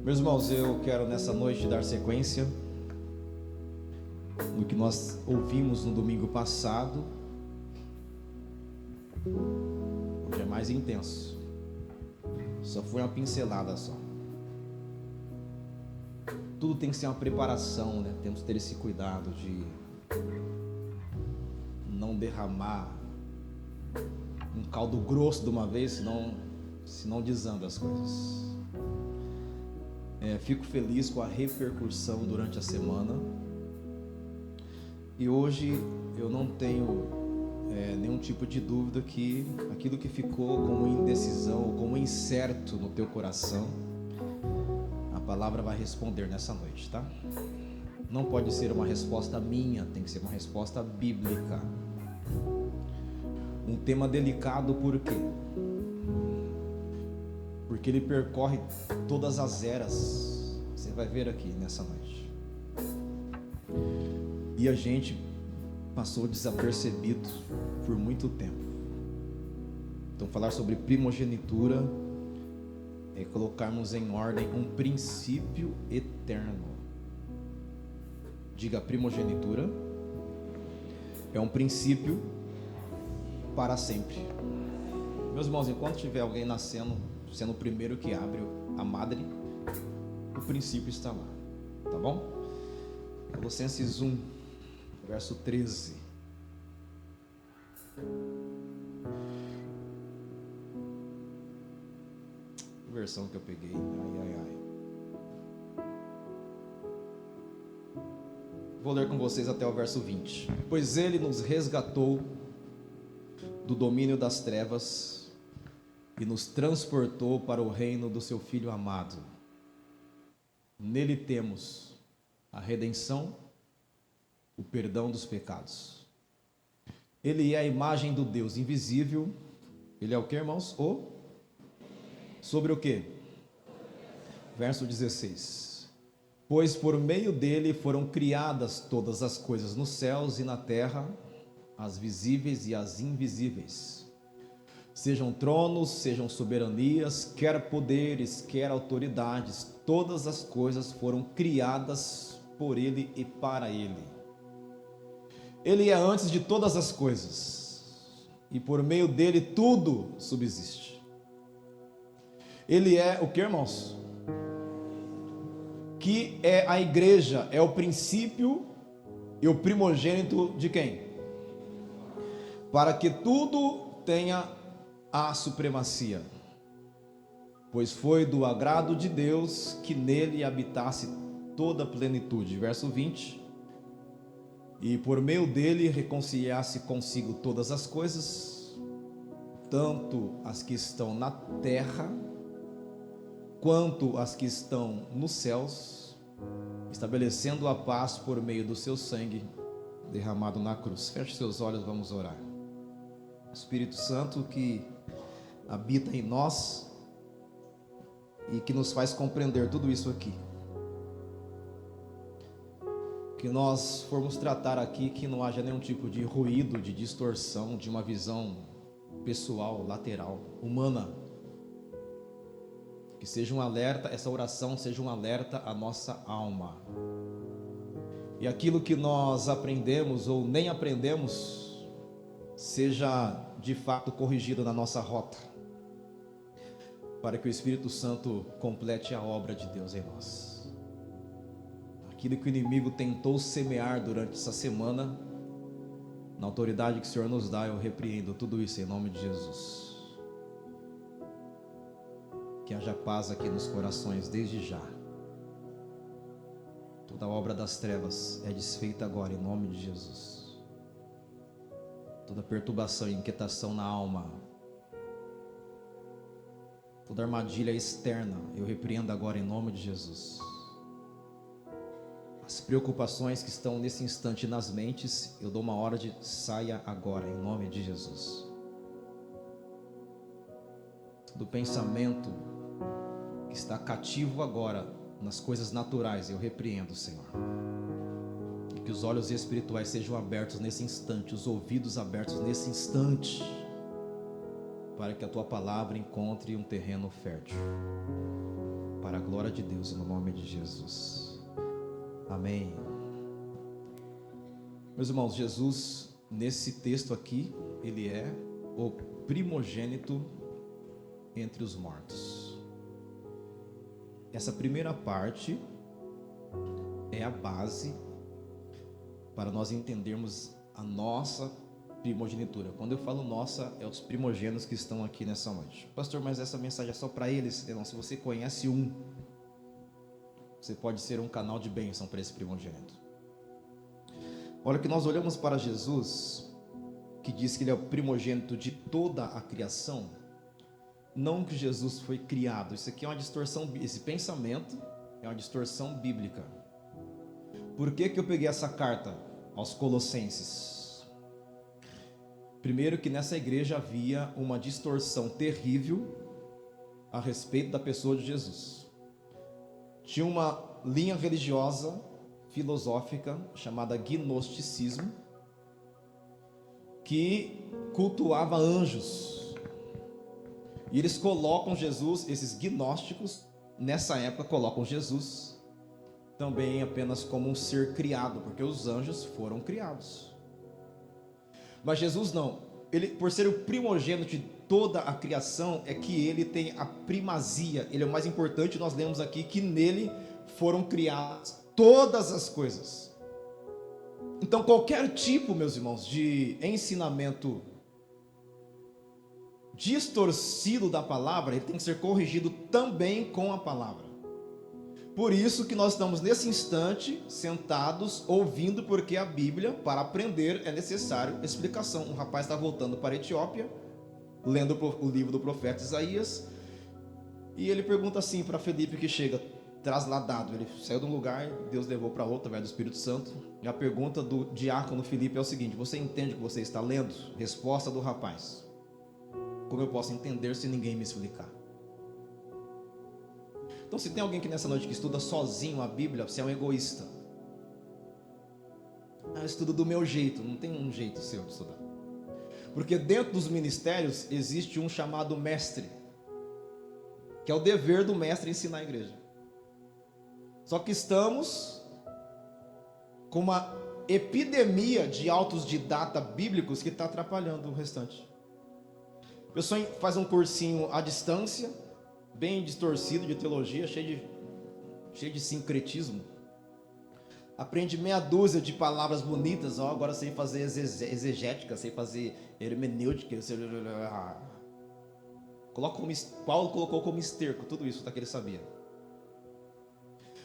Meus irmãos, eu quero nessa noite dar sequência no que nós ouvimos no domingo passado. Hoje é mais intenso. Só foi uma pincelada só. Tudo tem que ser uma preparação, né? Temos que ter esse cuidado de não derramar um caldo grosso de uma vez, senão desanda as coisas. Fico feliz com a repercussão durante a semana. E hoje eu não tenho nenhum tipo de dúvida que aquilo que ficou como indecisão ou como incerto no teu coração, a palavra vai responder nessa noite, tá? Não pode ser uma resposta minha, tem que ser uma resposta bíblica. Um tema delicado, por quê? Porque ele percorre todas as eras. Você vai ver aqui nessa noite. E a gente passou desapercebido por muito tempo. Então, falar sobre primogenitura é colocarmos em ordem um princípio eterno. Diga, primogenitura é um princípio para sempre. Meus irmãos, enquanto tiver alguém nascendo, sendo o primeiro que abre a madre, o princípio está lá, tá bom? Colossenses 1, verso 13. Que versão que eu peguei? Vou ler com vocês até o verso 20. Pois ele nos resgatou do domínio das trevas e nos transportou para o reino do seu Filho amado. Nele temos a redenção, o perdão dos pecados. Ele é a imagem do Deus invisível. Ele é o que, irmãos? Sobre o que? Verso 16. Pois por meio dele foram criadas todas as coisas nos céus e na terra, as visíveis e as invisíveis. Sejam tronos, sejam soberanias, quer poderes, quer autoridades, todas as coisas foram criadas por ele e para ele. Ele é antes de todas as coisas, e por meio dele tudo subsiste. Ele é o que, irmãos? Que é a igreja, é o princípio e o primogênito de quem? Para que tudo tenha a supremacia, pois foi do agrado de Deus que nele habitasse toda a plenitude. Verso 20. E por meio dele reconciliasse consigo todas as coisas, tanto as que estão na terra, quanto as que estão nos céus, estabelecendo a paz por meio do seu sangue derramado na cruz. Feche seus olhos, vamos orar. Espírito Santo que habita em nós e que nos faz compreender tudo isso aqui. Que nós formos tratar aqui que não haja nenhum tipo de ruído, de distorção, de uma visão pessoal, lateral, humana. Que seja um alerta, essa oração seja um alerta à nossa alma. E aquilo que nós aprendemos ou nem aprendemos, seja de fato corrigido na nossa rota, para que o Espírito Santo complete a obra de Deus em nós. Aquilo que o inimigo tentou semear durante essa semana, na autoridade que o Senhor nos dá, eu repreendo tudo isso em nome de Jesus. Que haja paz aqui nos corações desde já. Toda obra das trevas é desfeita agora em nome de Jesus. Toda perturbação e inquietação na alma, toda armadilha externa, eu repreendo agora em nome de Jesus. As preocupações que estão nesse instante nas mentes, eu dou uma ordem de saia agora, em nome de Jesus. Do pensamento que está cativo agora nas coisas naturais, eu repreendo, Senhor. E que os olhos espirituais sejam abertos nesse instante, os ouvidos abertos nesse instante, para que a Tua palavra encontre um terreno fértil. para a glória de Deus, no nome de Jesus. Amém. Meus irmãos, Jesus, nesse texto aqui, ele é o primogênito entre os mortos. Essa primeira parte é a base para nós entendermos a nossa primogenitura. Quando eu falo nossa, é os primogênitos que estão aqui nessa noite. Pastor, mas essa mensagem é só para eles? Não, se você conhece um, você pode ser um canal de bênção para esse primogênito. Olha que nós olhamos para Jesus, que diz que ele é o primogênito de toda a criação. Não que Jesus foi criado. Isso aqui é uma distorção, esse pensamento é uma distorção bíblica. Por que eu peguei essa carta aos Colossenses? Primeiro, que nessa igreja havia uma distorção terrível a respeito da pessoa de Jesus. Tinha uma linha religiosa, filosófica, chamada gnosticismo, que cultuava anjos. E eles colocam Jesus, esses gnósticos, nessa época colocam Jesus também apenas como um ser criado, porque os anjos foram criados. Mas Jesus não, ele, por ser o primogênito de toda a criação, é que ele tem a primazia, ele é o mais importante. Nós lemos aqui que nele foram criadas todas as coisas. Então qualquer tipo, meus irmãos, de ensinamento distorcido da palavra, ele tem que ser corrigido também com a palavra. Por isso que nós estamos nesse instante sentados ouvindo, porque a Bíblia, para aprender, é necessário explicação. Um rapaz está voltando para a Etiópia, lendo o livro do profeta Isaías, e ele pergunta assim para Felipe, que chega trasladado. Ele saiu de um lugar, Deus levou para outro, através do Espírito Santo. E a pergunta do diácono Felipe é o seguinte: você entende o que você está lendo? Resposta do rapaz: como eu posso entender se ninguém me explicar? Então, se tem alguém que nessa noite que estuda sozinho a Bíblia, você é um egoísta. Eu estudo do meu jeito. Não tem um jeito seu de estudar. Porque dentro dos ministérios existe um chamado mestre, que é o dever do mestre ensinar a igreja. Só que estamos com uma epidemia de autodidata bíblicos que está atrapalhando o restante. A pessoa faz um cursinho à distância, bem distorcido de teologia, cheio de sincretismo. Aprende meia dúzia de palavras bonitas. Agora sei fazer exegética, sei fazer hermenêutica. Paulo colocou como esterco tudo isso que ele sabia.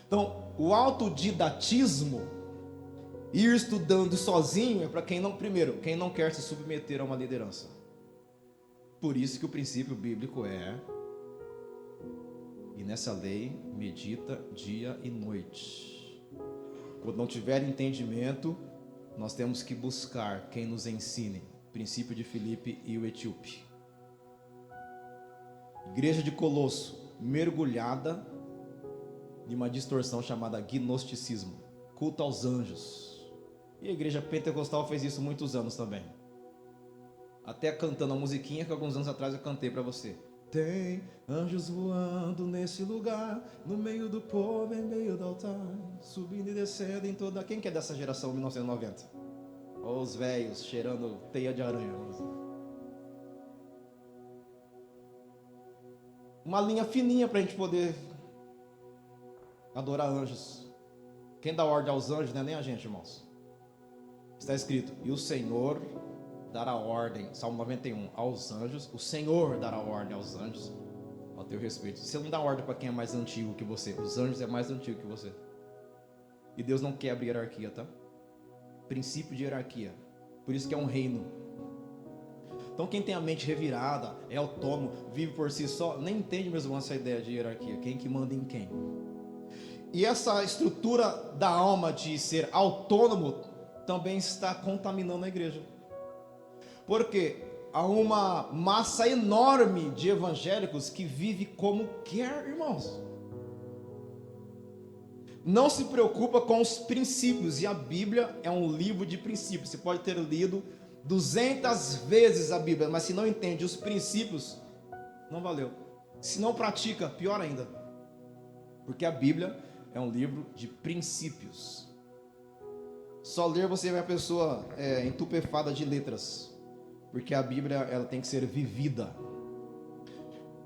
Então, o autodidatismo, ir estudando sozinho, é para quem não quer se submeter a uma liderança. Por isso que o princípio bíblico é: e nessa lei medita dia e noite. Quando não tiver entendimento, nós temos que buscar quem nos ensine. Princípio de Filipe e o etíope. Igreja de Colosso, mergulhada em uma distorção chamada gnosticismo, culto aos anjos. E a igreja pentecostal fez isso muitos anos também. Até cantando a musiquinha que alguns anos atrás eu cantei para você. Tem anjos voando nesse lugar, no meio do povo, em meio do altar, subindo e descendo em toda... Quem que é dessa geração 1990? Os velhos cheirando teia de aranha. Uma linha fininha para a gente poder adorar anjos. Quem dá ordem aos anjos não é nem a gente, irmãos. Está escrito: e o Senhor dará ordem, Salmo 91, aos anjos. O Senhor dará ordem aos anjos ao teu respeito. Você não dá ordem para quem é mais antigo que você. Os anjos é mais antigo que você. E Deus não quebra hierarquia, tá? Princípio de hierarquia. Por isso que é um reino. Então quem tem a mente revirada, é autônomo, vive por si só, nem entende mesmo essa ideia de hierarquia. Quem que manda em quem? E essa estrutura da alma de ser autônomo também está contaminando a igreja. Porque há uma massa enorme de evangélicos que vive como quer, irmãos. Não se preocupa com os princípios. E a Bíblia é um livro de princípios. Você pode ter lido 200 vezes a Bíblia, mas se não entende os princípios, não valeu. Se não pratica, pior ainda. Porque a Bíblia é um livro de princípios. Só ler você vai a pessoa entupefada de letras, porque a Bíblia ela tem que ser vivida.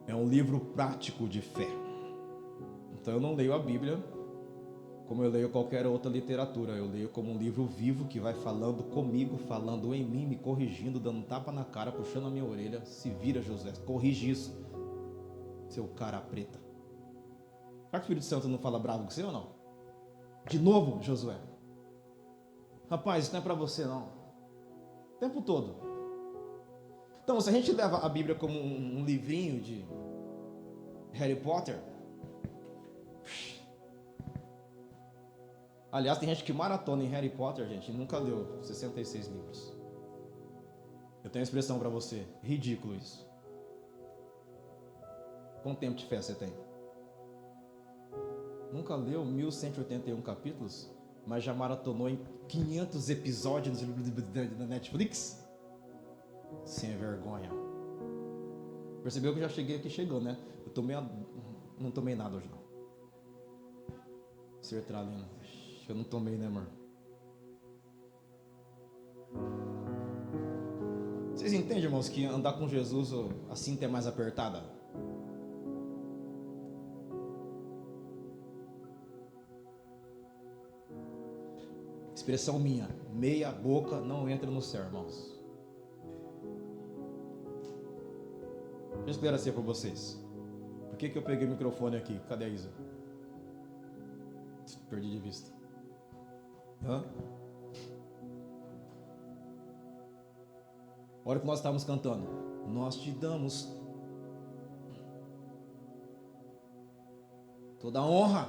É um livro prático de fé. Então eu não leio a Bíblia como eu leio qualquer outra literatura. Eu leio como um livro vivo que vai falando comigo, falando em mim, me corrigindo, dando um tapa na cara, puxando a minha orelha. Se vira, Josué, corrige isso, seu cara preta. Será que o Espírito Santo não fala bravo com você ou não? De novo, Josué. Rapaz, isso não é para você não. O tempo todo. Então, se a gente leva a Bíblia como um livrinho de Harry Potter... Aliás, tem gente que maratona em Harry Potter, gente, e nunca leu 66 livros. Eu tenho uma expressão para você. Ridículo isso. Quanto tempo de fé você tem? Nunca leu 1181 capítulos, mas já maratonou em 500 episódios da Netflix? Sem vergonha. Percebeu que eu já cheguei aqui chegando, né? Não tomei nada hoje não. Sertralina. Eu não tomei, né, amor? Vocês entendem, irmãos, que andar com Jesus a cinta é mais apertada? Expressão minha, meia boca não entra no céu, irmãos. Deixa eu esclarecer para vocês. Por que eu peguei o microfone aqui? Cadê a Isa? Perdi de vista. Hã? A hora que nós estávamos cantando, nós te damos toda a honra.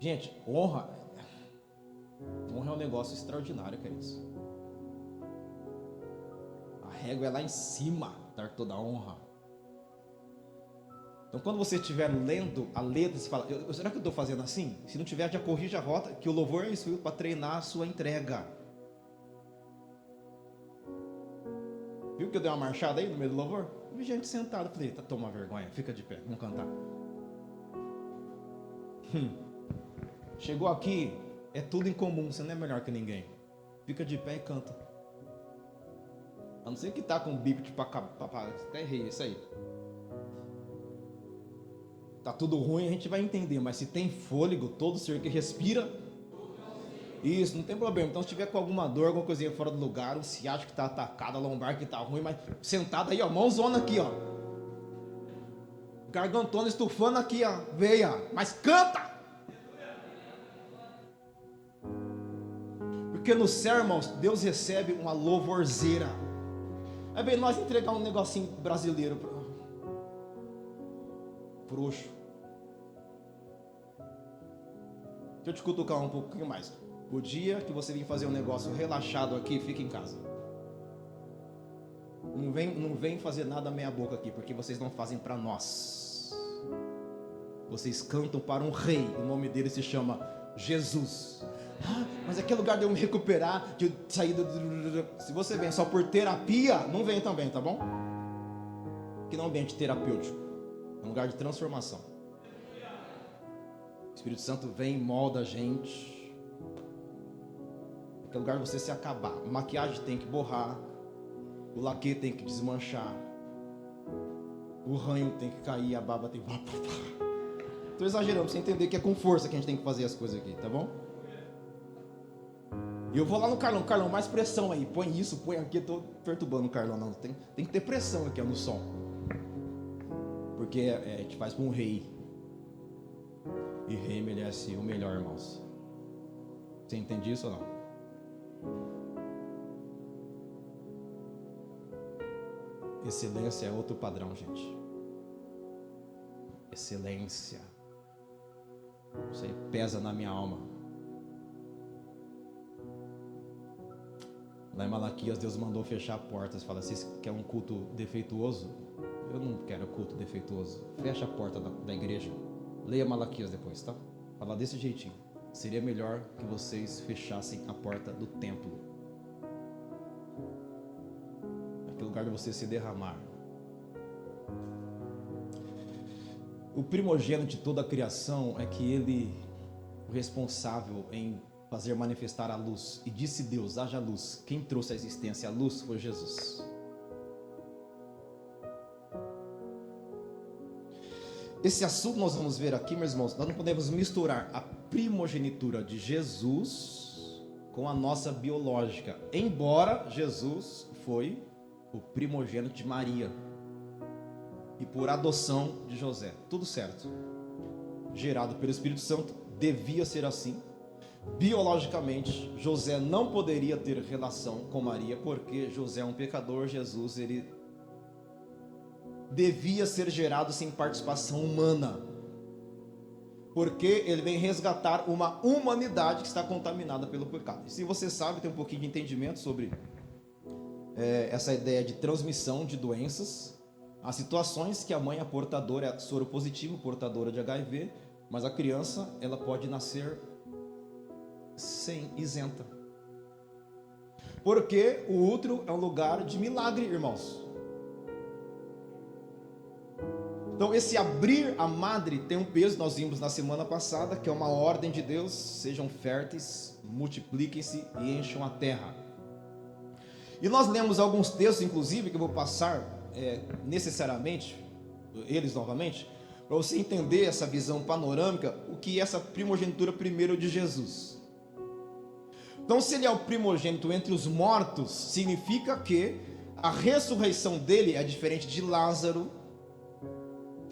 Gente, honra é um negócio extraordinário, queridos. A régua é lá em cima, dar toda a honra. Então, quando você estiver lendo a letra, você fala, será que eu estou fazendo assim? Se não tiver, já corrija a rota, que o louvor é isso, para treinar a sua entrega. Viu que eu dei uma marchada aí no meio do louvor? Vi gente sentada, falei, toma vergonha, fica de pé, vamos cantar. Chegou aqui, é tudo em comum, você não é melhor que ninguém. Fica de pé e canta. A não ser que tá com o bico de até errei, isso aí. Tá tudo ruim, a gente vai entender, mas se tem fôlego, todo ser que respira, isso, não tem problema. Então se tiver com alguma dor, alguma coisinha fora do lugar, ou se acha que tá atacado, a lombar que tá ruim, mas sentado aí, ó, mãozona aqui, ó. Gargantona estufando aqui, ó, veia, mas canta! Porque no céu, irmãos, Deus recebe uma louvorzeira. É bem nós entregar um negocinho brasileiro frouxo. Deixa eu te cutucar um pouquinho mais. O dia que você vir fazer um negócio relaxado aqui, fica em casa. Não vem fazer nada meia boca aqui, porque vocês não fazem para nós. Vocês cantam para um rei, o nome dele se chama Jesus. Mas aquele lugar de eu me recuperar, de sair do... Se você vem só por terapia, não vem também, tá bom? Que não é um ambiente terapêutico, é um lugar de transformação. O Espírito Santo vem e molda a gente. É lugar de você se acabar. A maquiagem tem que borrar, o laque tem que desmanchar, o ranho tem que cair, a barba tem que... Estou exagerando, pra você entender que é com força que a gente tem que fazer as coisas aqui, tá bom? E eu vou lá no Carlão, mais pressão aí, põe isso, põe aqui, eu tô perturbando o Carlão, não, tem que ter pressão aqui, ó, no som. Porque a gente faz com um rei. E rei merece o melhor, irmãos. Você entende isso ou não? Excelência é outro padrão, gente. Excelência. Isso aí pesa na minha alma. Lá em Malaquias, Deus mandou fechar portas. Fala, vocês querem um culto defeituoso? Eu não quero culto defeituoso. Fecha a porta da igreja. Leia Malaquias depois, tá? Fala desse jeitinho. Seria melhor que vocês fechassem a porta do templo. Aquele lugar de você se derramar. O primogênito de toda a criação é que ele, o responsável em fazer manifestar a luz. E disse Deus, haja luz. Quem trouxe a existência, a luz, foi Jesus. Esse assunto nós vamos ver aqui, meus irmãos. Nós não podemos misturar a primogenitura de Jesus com a nossa biológica. Embora Jesus foi o primogênito de Maria e por adoção de José. Tudo certo. Gerado pelo Espírito Santo, devia ser assim. Biologicamente, José não poderia ter relação com Maria, porque José é um pecador. Jesus, ele devia ser gerado sem participação humana, porque ele vem resgatar uma humanidade que está contaminada pelo pecado. E se você sabe, tem um pouquinho de entendimento sobre essa ideia de transmissão de doenças. Há situações que a mãe é portadora, é soro positivo, portadora de HIV, mas a criança, ela pode nascer isenta, porque o útero é um lugar de milagre, irmãos. Então esse abrir a madre tem um peso, nós vimos na semana passada, que é uma ordem de Deus: sejam férteis, multipliquem-se e encham a terra. E nós lemos alguns textos, inclusive, que eu vou passar necessariamente, eles novamente, para você entender essa visão panorâmica, o que é essa primogenitura primeiro de Jesus. Então, se ele é o primogênito entre os mortos, significa que a ressurreição dele é diferente de Lázaro,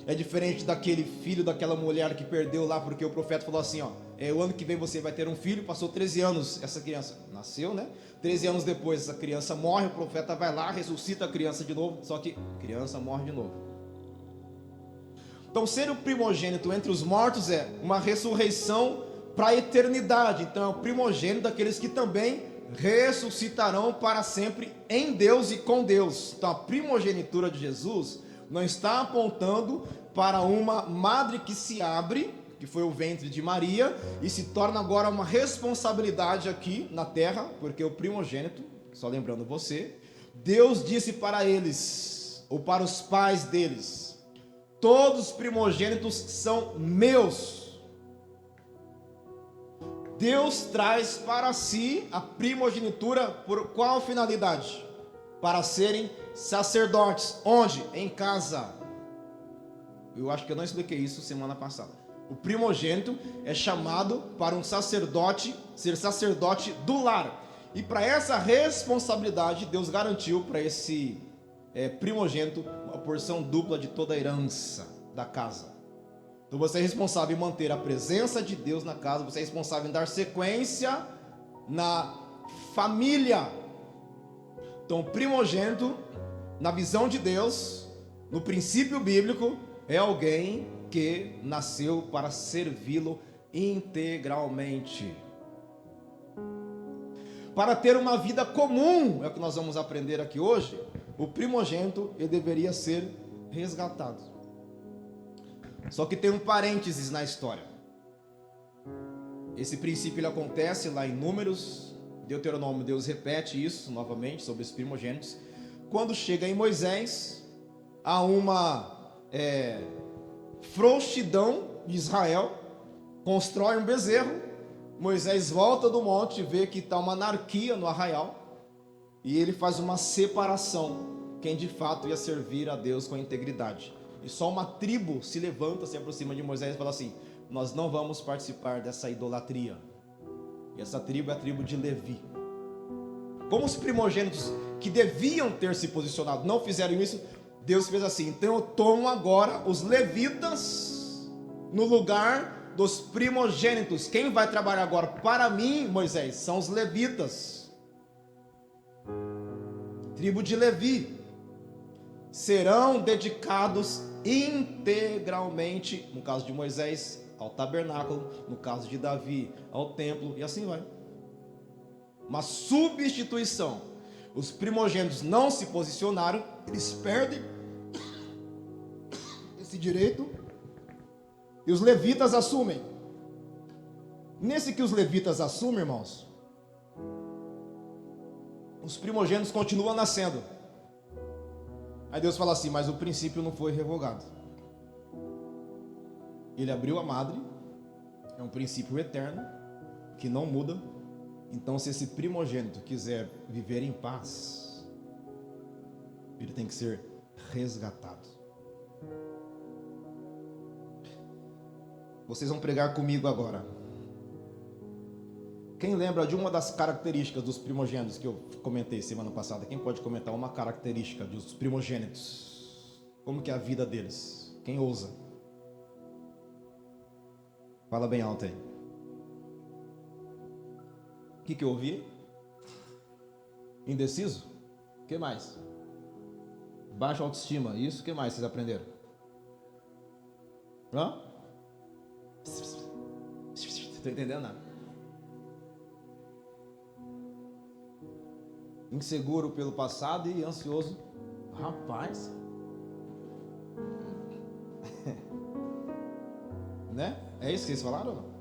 é diferente daquele filho daquela mulher que perdeu lá, porque o profeta falou assim, o ano que vem você vai ter um filho. Passou 13 anos, essa criança nasceu, né? 13 anos depois essa criança morre, o profeta vai lá, ressuscita a criança de novo, só que a criança morre de novo. Então ser o primogênito entre os mortos é uma ressurreição para a eternidade. Então é o primogênito daqueles que também ressuscitarão para sempre em Deus e com Deus. Então a primogenitura de Jesus não está apontando para uma madre que se abre, que foi o ventre de Maria, e se torna agora uma responsabilidade aqui na terra, porque o primogênito, só lembrando você, Deus disse para eles, ou para os pais deles: todos os primogênitos são meus. Deus traz para si a primogenitura por qual finalidade? Para serem sacerdotes. Onde? Em casa. Eu acho que eu não expliquei isso semana passada. O primogênito é chamado para um sacerdote, ser sacerdote do lar. E para essa responsabilidade, Deus garantiu para esse primogênito uma porção dupla de toda a herança da casa. Então você é responsável em manter a presença de Deus na casa, você é responsável em dar sequência na família. Então o primogênito, na visão de Deus, no princípio bíblico, é alguém que nasceu para servi-lo integralmente. Para ter uma vida comum, é o que nós vamos aprender aqui hoje, o primogênito ele deveria ser resgatado. Só que tem um parênteses na história. Esse princípio ele acontece lá em Números, Deuteronômio, Deus repete isso novamente sobre os primogênitos. Quando chega em Moisés, há uma frouxidão de Israel, constrói um bezerro. Moisés volta do monte e vê que está uma anarquia no arraial, e ele faz uma separação, quem de fato ia servir a Deus com integridade. E só uma tribo se levanta, se aproxima de Moisés e fala assim: nós não vamos participar dessa idolatria. E essa tribo é a tribo de Levi. Como os primogênitos que deviam ter se posicionado não fizeram isso, Deus fez assim: então eu tomo agora os levitas no lugar dos primogênitos. Quem vai trabalhar agora para mim, Moisés, são os levitas. Tribo de Levi serão dedicados integralmente, no caso de Moisés, ao tabernáculo, no caso de Davi, ao templo, e assim vai. Uma substituição. Os primogênitos não se posicionaram, eles perdem esse direito, e os levitas assumem. Nesse que os levitas assumem, irmãos, os primogênitos continuam nascendo. Aí Deus fala assim: mas o princípio não foi revogado. Ele abriu a madre, é um princípio eterno, que não muda. Então, se esse primogênito quiser viver em paz, ele tem que ser resgatado. Vocês vão pregar comigo agora. Quem lembra de uma das características dos primogênitos que eu comentei semana passada? Quem pode comentar uma característica dos primogênitos? Como que é a vida deles? Quem ousa? Fala bem alto aí. O que eu ouvi? Indeciso? O que mais? Baixa autoestima. Isso, o que mais vocês aprenderam? Hã? Estou entendendo nada. Inseguro pelo passado e ansioso. Rapaz. Né? É isso que vocês falaram ou não?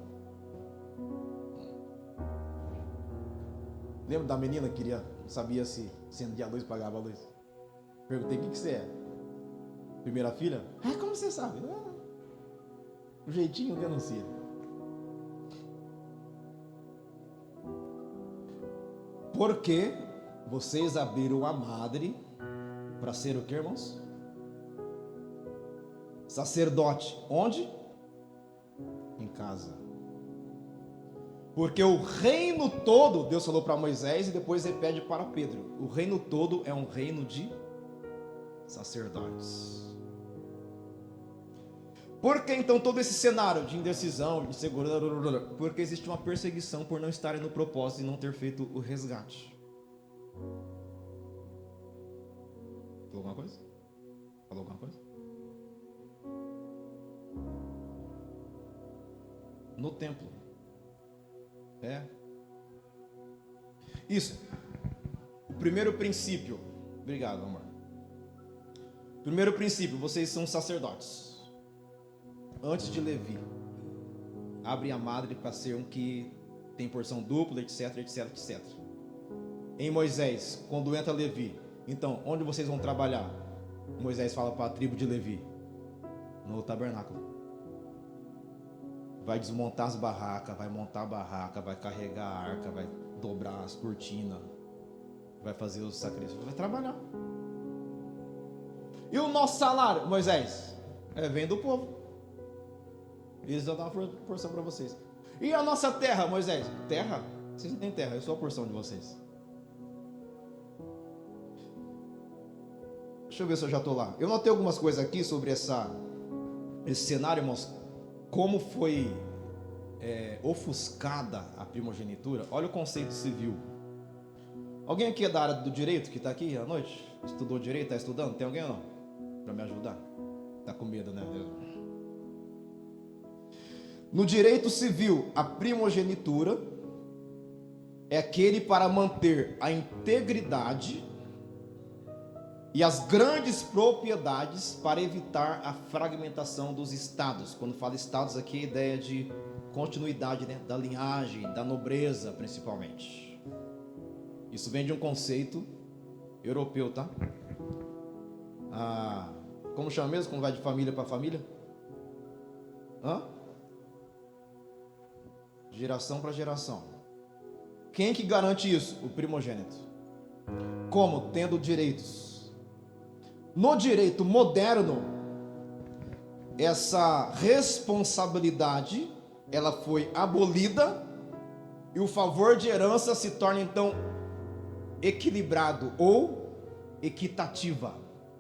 Lembra da menina que sabia se acendia a luz, pagava a luz? Perguntei, o que você é? Primeira filha? Como você sabe? O jeitinho denuncia. Porque vocês abriram a madre para ser o que, irmãos? Sacerdote. Onde? Em casa. Porque o reino todo, Deus falou para Moisés e depois ele pede para Pedro. O reino todo é um reino de sacerdotes. Por que então todo esse cenário de indecisão, de insegurança? Porque existe uma perseguição por não estarem no propósito e não ter feito o resgate. Falou alguma coisa? Falou alguma coisa? No templo. Isso. O primeiro princípio. Obrigado, amor. Primeiro princípio, vocês são sacerdotes. Antes de Levi. Abre a madre para ser um que tem porção dupla, etc, etc, etc. Em Moisés, quando entra Levi, então, onde vocês vão trabalhar? Moisés fala para a tribo de Levi. No tabernáculo. Vai desmontar as barracas, vai montar a barraca, vai carregar a arca, vai dobrar as cortinas, vai fazer os sacrifícios, vai trabalhar. E o nosso salário, Moisés? Vem do povo. Eles vão dar uma porção para vocês. E a nossa terra, Moisés? Terra? Vocês não têm terra, eu sou a porção de vocês. Deixa eu ver se eu já estou lá. Eu notei algumas coisas aqui sobre esse cenário, irmãos. Como foi ofuscada a primogenitura. Olha o conceito civil. Alguém aqui é da área do direito que está aqui à noite? Estudou direito? Está estudando? Tem alguém ou não? Para me ajudar? Está com medo, né? No direito civil, a primogenitura é aquele para manter a integridade e as grandes propriedades para evitar a fragmentação dos estados. Quando fala estados aqui, a ideia de continuidade, né? Da linhagem, da nobreza principalmente. Isso vem de um conceito europeu, tá? Como chama mesmo? Como vai de família para família? Geração para geração. Quem que garante isso? O primogênito. Como? Tendo direitos. No direito moderno, essa responsabilidade ela foi abolida e o favor de herança se torna então equilibrado ou equitativa.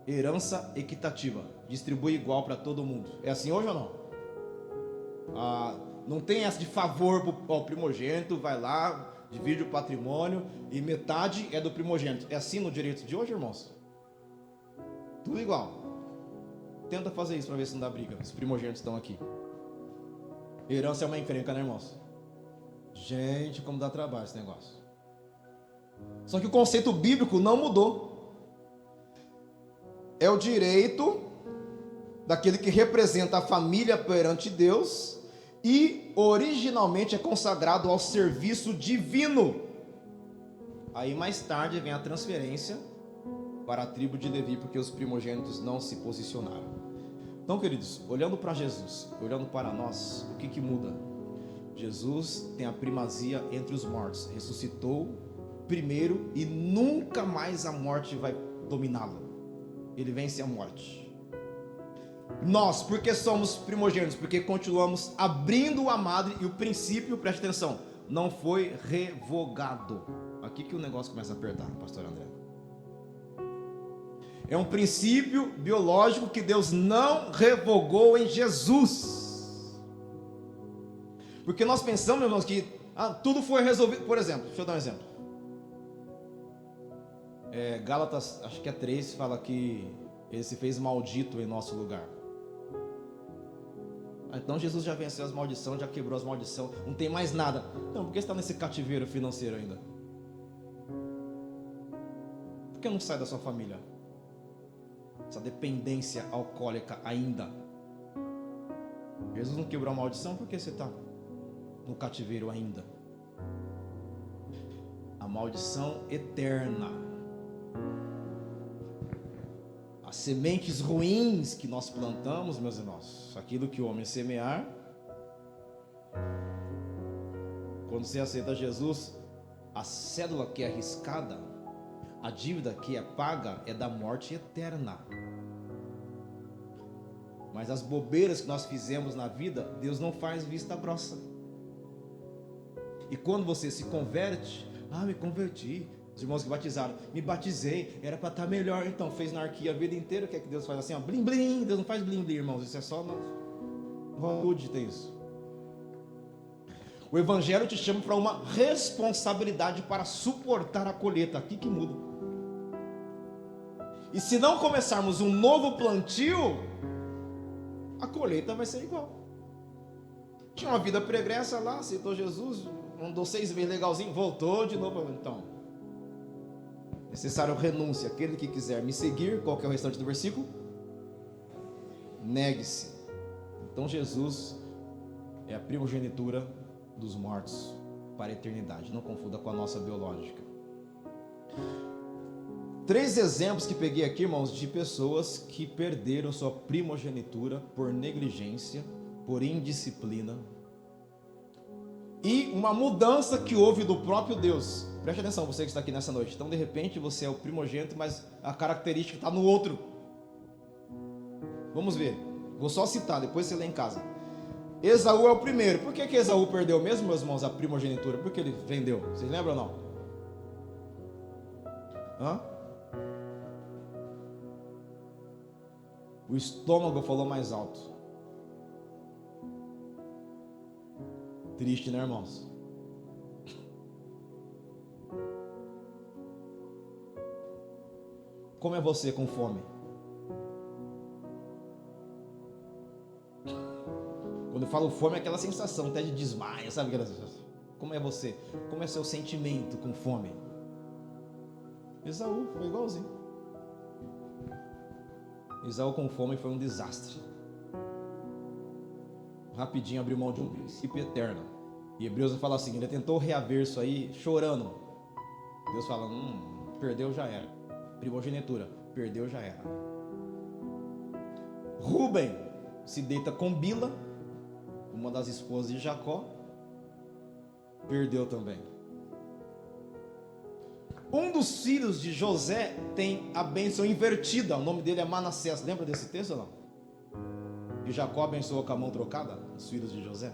Herança equitativa, distribui igual para todo mundo. É assim hoje ou não? Não tem essa de favor ao primogênito, vai lá, divide o patrimônio e metade é do primogênito. É assim no direito de hoje, irmãos? Tudo igual. Tenta fazer isso para ver se não dá briga. Os primogênitos estão aqui. Herança é uma encrenca, né, irmãos? Gente, como dá trabalho esse negócio. Só que o conceito bíblico não mudou. É o direito daquele que representa a família perante Deus e originalmente é consagrado ao serviço divino. Aí mais tarde vem a transferência para a tribo de Levi, porque os primogênitos não se posicionaram. Então, queridos, olhando para Jesus, olhando para nós, o que muda? Jesus tem a primazia entre os mortos, ressuscitou primeiro e nunca mais a morte vai dominá-lo. Ele vence a morte. Nós, porque somos primogênitos, porque continuamos abrindo o amado, e o princípio, preste atenção, não foi revogado. Aqui que o negócio começa a apertar, pastor André. É um princípio biológico que Deus não revogou em Jesus. Porque nós pensamos, irmãos, que tudo foi resolvido. Por exemplo, deixa eu dar um exemplo. Gálatas, acho que é 3, fala que ele se fez maldito em nosso lugar. Então Jesus já venceu as maldições, já quebrou as maldições, não tem mais nada. Então, por que você está nesse cativeiro financeiro ainda? Por que não sai da sua família? Essa dependência alcoólica ainda. Jesus não quebrou a maldição, por que você está no cativeiro ainda? A maldição eterna. As sementes ruins que nós plantamos, meus irmãos, aquilo que o homem semear, quando você aceita Jesus, a cédula que é arriscada, a dívida que é paga é da morte eterna. Mas as bobeiras que nós fizemos na vida, Deus não faz vista grossa. E quando você se converte, me converti. Os irmãos que batizaram, me batizei, era para estar melhor. Então fez narquia a vida inteira. O que é que Deus faz assim? Blim blim. Deus não faz blim blim, irmãos. Isso é só no Hollywood tem isso. O evangelho te chama para uma responsabilidade para suportar a colheita. Aqui que muda. E se não começarmos um novo plantio, a colheita vai ser igual. Tinha uma vida pregressa lá, aceitou Jesus, andou 6 meses legalzinho, voltou de novo. Então, necessário renúncia. Aquele que quiser me seguir, qual que é o restante do versículo? Negue-se. Então Jesus é a primogenitura dos mortos para a eternidade. Não confunda com a nossa biológica. 3 exemplos que peguei aqui, irmãos, de pessoas que perderam sua primogenitura por negligência, por indisciplina, e uma mudança que houve do próprio Deus. Preste atenção, você que está aqui nessa noite. Então, de repente, você é o primogênito, mas a característica está no outro. Vamos ver. Vou só citar, depois você lê em casa. Esaú é o primeiro. Por que Esaú perdeu mesmo, meus irmãos, a primogenitura? Porque ele vendeu. Vocês lembram ou não? O estômago falou mais alto. Triste, né, irmãos? Como é você com fome? Quando eu falo fome, é aquela sensação até de desmaio, sabe? Como é você? Como é seu sentimento com fome? Esaú foi igualzinho. Esaú com fome foi um desastre. Rapidinho abriu mão de um princípio eterno. E Hebreus fala assim, ele tentou reaver isso aí chorando. Deus fala, perdeu já era. Primogenitura, perdeu já era. Rúben se deita com Bila, uma das esposas de Jacó, perdeu também. Um dos filhos de José tem a bênção invertida, o nome dele é Manassés. Lembra desse texto ou não? Que Jacó abençoou com a mão trocada os filhos de José.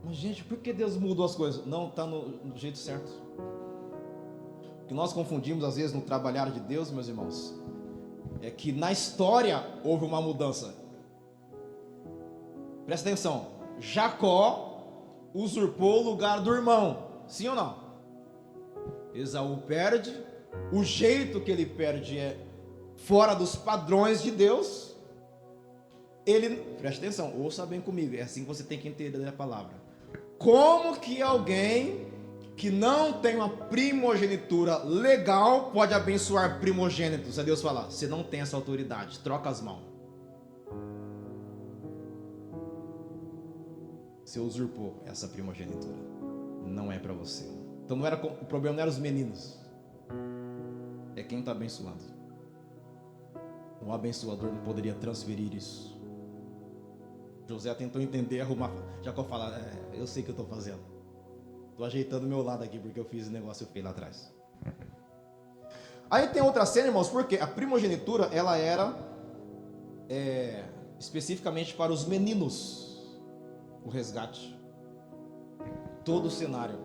Mas gente, por que Deus mudou as coisas? Não está no jeito certo. O que nós confundimos às vezes no trabalhar de Deus, meus irmãos, é que na história houve uma mudança. Presta atenção, Jacó usurpou o lugar do irmão, sim ou não? Esaú perde, o jeito que ele perde é fora dos padrões de Deus. Ele, preste atenção, ouça bem comigo, é assim que você tem que entender a palavra. Como que alguém que não tem uma primogenitura legal pode abençoar primogênitos? É Deus falar, você não tem essa autoridade, troca as mãos. Você usurpou essa primogenitura, não é para você. Então o problema não era os meninos, é quem está abençoando. O abençoador não poderia transferir isso. José tentou entender, arrumar. Jacó fala: eu sei o que eu estou fazendo. Estou ajeitando o meu lado aqui porque eu fiz o negócio feio lá atrás. Aí tem outra cena, irmãos, porque a primogenitura ela era especificamente para os meninos. O resgate. Todo o cenário.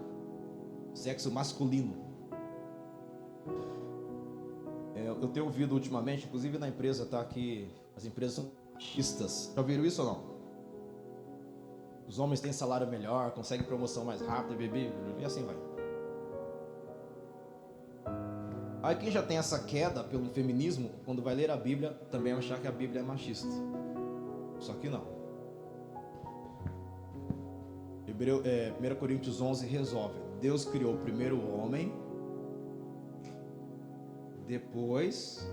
Sexo masculino. Eu tenho ouvido ultimamente, inclusive na empresa, tá, que as empresas são machistas. Já ouviram isso ou não? Os homens têm salário melhor, conseguem promoção mais rápida, bebê, e assim vai. Aí quem já tem essa queda pelo feminismo, quando vai ler a Bíblia, também vai achar que a Bíblia é machista. Só que não. 1 Coríntios 11 resolve. Deus criou primeiro o homem, depois,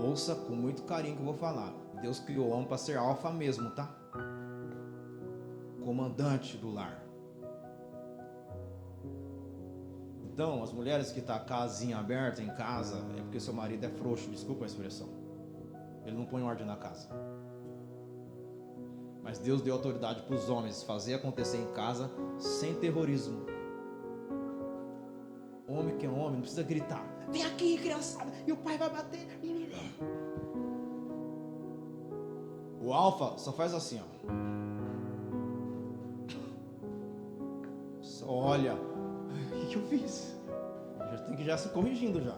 ouça com muito carinho que eu vou falar. Deus criou o homem para ser alfa mesmo, tá? Comandante do lar. Então, as mulheres que estão casinha aberta em casa, é porque seu marido é frouxo, desculpa a expressão. Ele não põe ordem na casa. Mas Deus deu autoridade para os homens fazer acontecer em casa sem terrorismo. Homem que é homem, não precisa gritar: vem aqui, criançada, e o pai vai bater. O alfa só faz assim, ó. Só olha. O que eu fiz? Já tem que já se corrigindo já.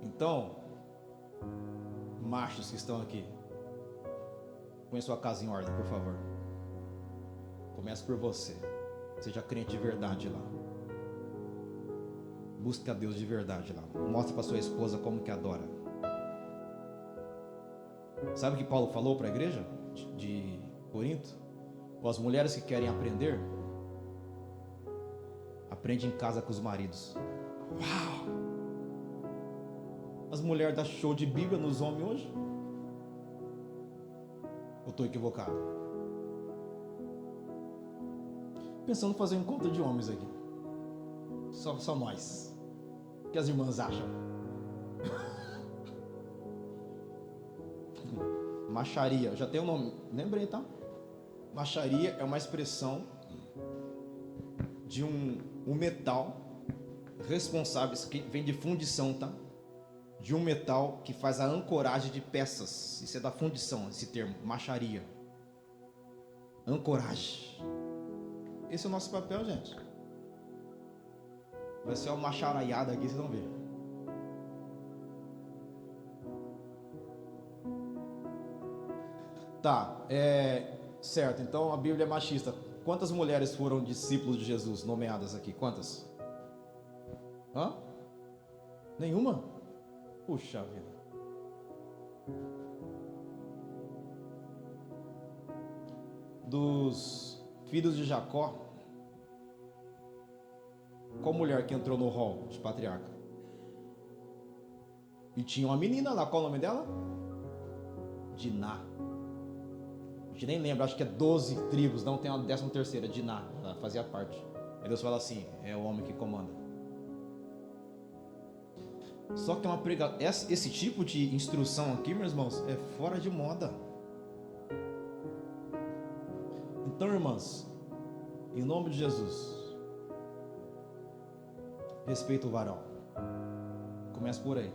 Então, machos que estão aqui, põe sua casa em ordem, por favor. Comece por você. Seja crente de verdade lá. Busque a Deus de verdade lá. Mostre para sua esposa como que adora. Sabe o que Paulo falou para a igreja de Corinto? As mulheres que querem aprender, aprende em casa com os maridos. Uau! As mulheres dão show de Bíblia nos homens hoje? Ou estou equivocado? Pensando em fazer um encontro de homens aqui. Só nós. O que as irmãs acham? Macharia, já tem um nome, lembrei, tá? Macharia é uma expressão de um metal responsável, isso aqui vem de fundição, tá? De um metal que faz a ancoragem de peças. Isso é da fundição, esse termo, macharia. Ancoragem. Esse é o nosso papel, gente. Vai ser uma macharaiada aqui, vocês vão ver. Tá, certo, então a Bíblia é machista. Quantas mulheres foram discípulos de Jesus nomeadas aqui? Quantas? Hã? Nenhuma? Puxa vida. Dos filhos de Jacó, qual mulher que entrou no hall de patriarca? E tinha uma menina lá, qual o nome dela? Diná. A gente nem lembra, acho que é 12 tribos, não tem a 13ª, Diná, ela fazia parte. Aí Deus fala assim: é o homem que comanda. Só que é uma esse tipo de instrução aqui, meus irmãos, é fora de moda. Então, irmãs, em nome de Jesus, respeita o varão. Começa por aí.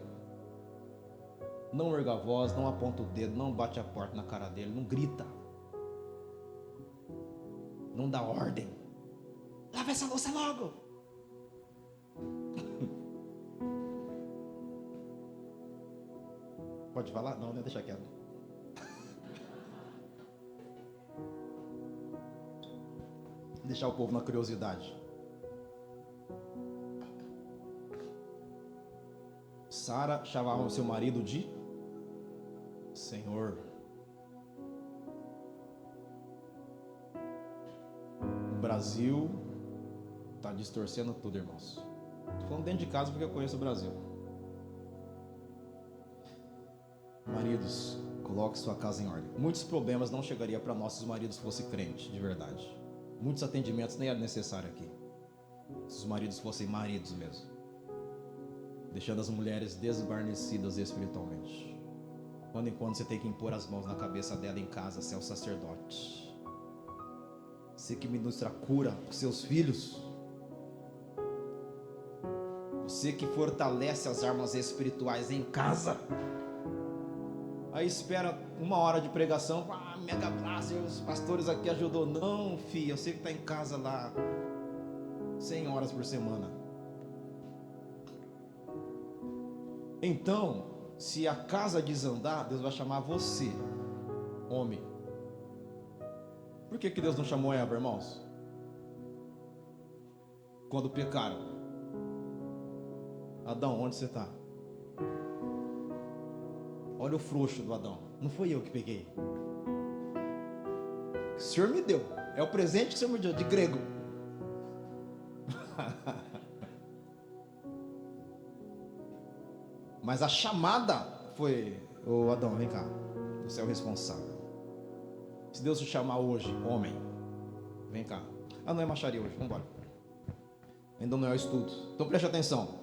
Não erga a voz, não aponta o dedo, não bate a porta na cara dele, não grita. Não dá ordem. Lava essa louça logo. Pode falar? Não, deixa quieto. Deixar o povo na curiosidade. Sara chamava o seu marido de Senhor. O Brasil está distorcendo tudo, irmãos. Estou falando dentro de casa porque eu conheço o Brasil. Maridos, coloque sua casa em ordem. Muitos problemas não chegariam para nossos maridos se fosse crente, de verdade. Muitos atendimentos nem era necessário aqui. Se os maridos fossem maridos mesmo, deixando as mulheres desguarnecidas espiritualmente. Quando em quando você tem que impor as mãos na cabeça dela em casa, você é o sacerdote. Você que ministra cura para os seus filhos. Você que fortalece as armas espirituais em casa. Aí espera 1 hora de pregação, mega blaster, os pastores aqui ajudou. Não, filho, eu sei que está em casa lá 100 horas por semana. Então, se a casa desandar, Deus vai chamar você, homem. Por que Deus não chamou Eva, irmãos? Quando pecaram. Adão, onde você está? Olha o frouxo do Adão. Não foi eu que peguei. O Senhor me deu. É o presente que o Senhor me deu, de grego. Mas a chamada foi: ô Adão, vem cá. Você é o responsável. Se Deus te chamar hoje, homem, vem cá. Não é macharia hoje, vamos embora. Ainda não é o estudo. Então preste atenção.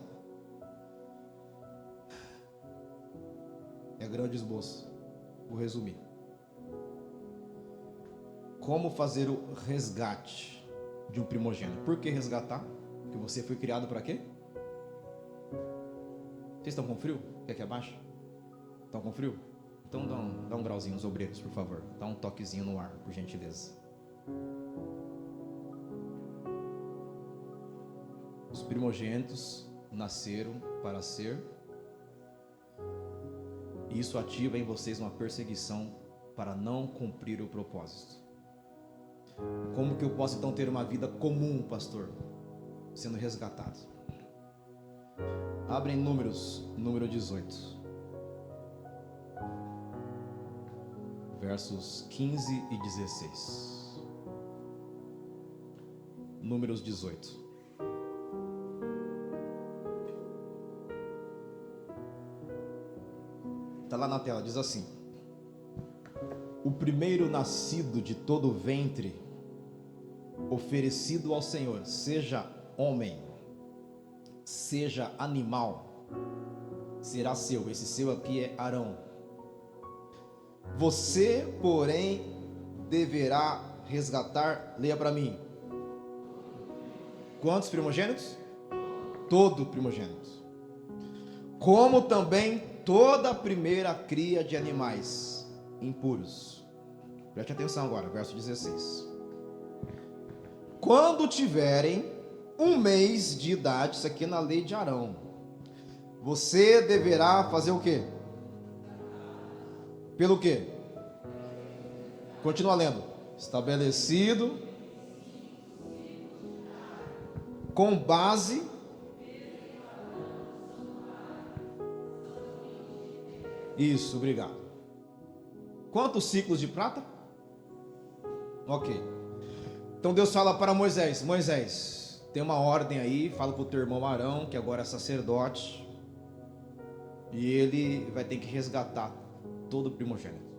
É grande esboço. Vou resumir. Como fazer o resgate de um primogênito? Por que resgatar? Porque você foi criado para quê? Vocês estão com frio? Quer que abaixe? Estão com frio? Então dá um grauzinho nos obreiros, por favor. Dá um toquezinho no ar, por gentileza. Os primogênitos nasceram para ser. Isso ativa em vocês uma perseguição para não cumprir o propósito. Como que eu posso então ter uma vida comum, pastor? Sendo resgatado. Abrem Números, número 18. Versos 15 e 16. Números 18. Está lá na tela, diz assim: o primeiro nascido de todo o ventre, oferecido ao Senhor, seja homem, seja animal, será seu. Esse seu aqui é Arão. Você, porém, deverá resgatar, leia para mim. Quantos primogênitos? Todo primogênito. Como também toda a primeira cria de animais impuros. Preste atenção agora, verso 16. Quando tiverem 1 mês de idade, isso aqui é na lei de Arão, você deverá fazer o quê? Pelo quê? Continua lendo. Estabelecido com base isso, obrigado. Quantos ciclos de prata? Ok. Então Deus fala para Moisés: Moisés, tem uma ordem aí, fala para o teu irmão Arão, que agora é sacerdote, e ele vai ter que resgatar todo o primogênito.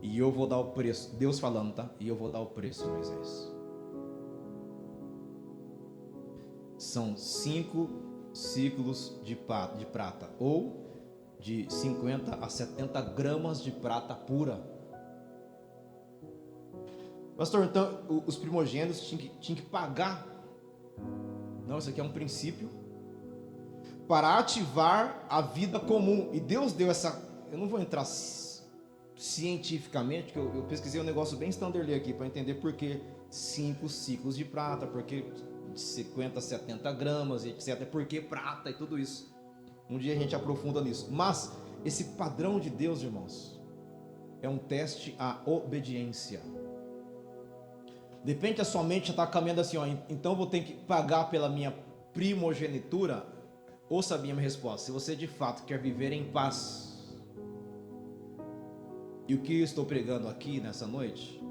E eu vou dar o preço. Deus falando, tá? E eu vou dar o preço, Moisés. São 5 ciclos de prata, ou de 50 a 70 gramas de prata pura. Pastor, então os primogênitos tinham que pagar. Não, isso aqui é um princípio para ativar a vida comum. E Deus deu essa. Eu não vou entrar cientificamente, que eu pesquisei um negócio bem standard aqui para entender por que 5 ciclos de prata, porque 50, 70 gramas, etc. Por que prata e tudo isso. Um dia a gente aprofunda nisso. Mas esse padrão de Deus, irmãos, é um teste à obediência. De repente a sua mente já está caminhando assim, ó, então vou ter que pagar pela minha primogenitura. Ouça a minha resposta: se você de fato quer viver em paz, e o que eu estou pregando aqui nessa noite,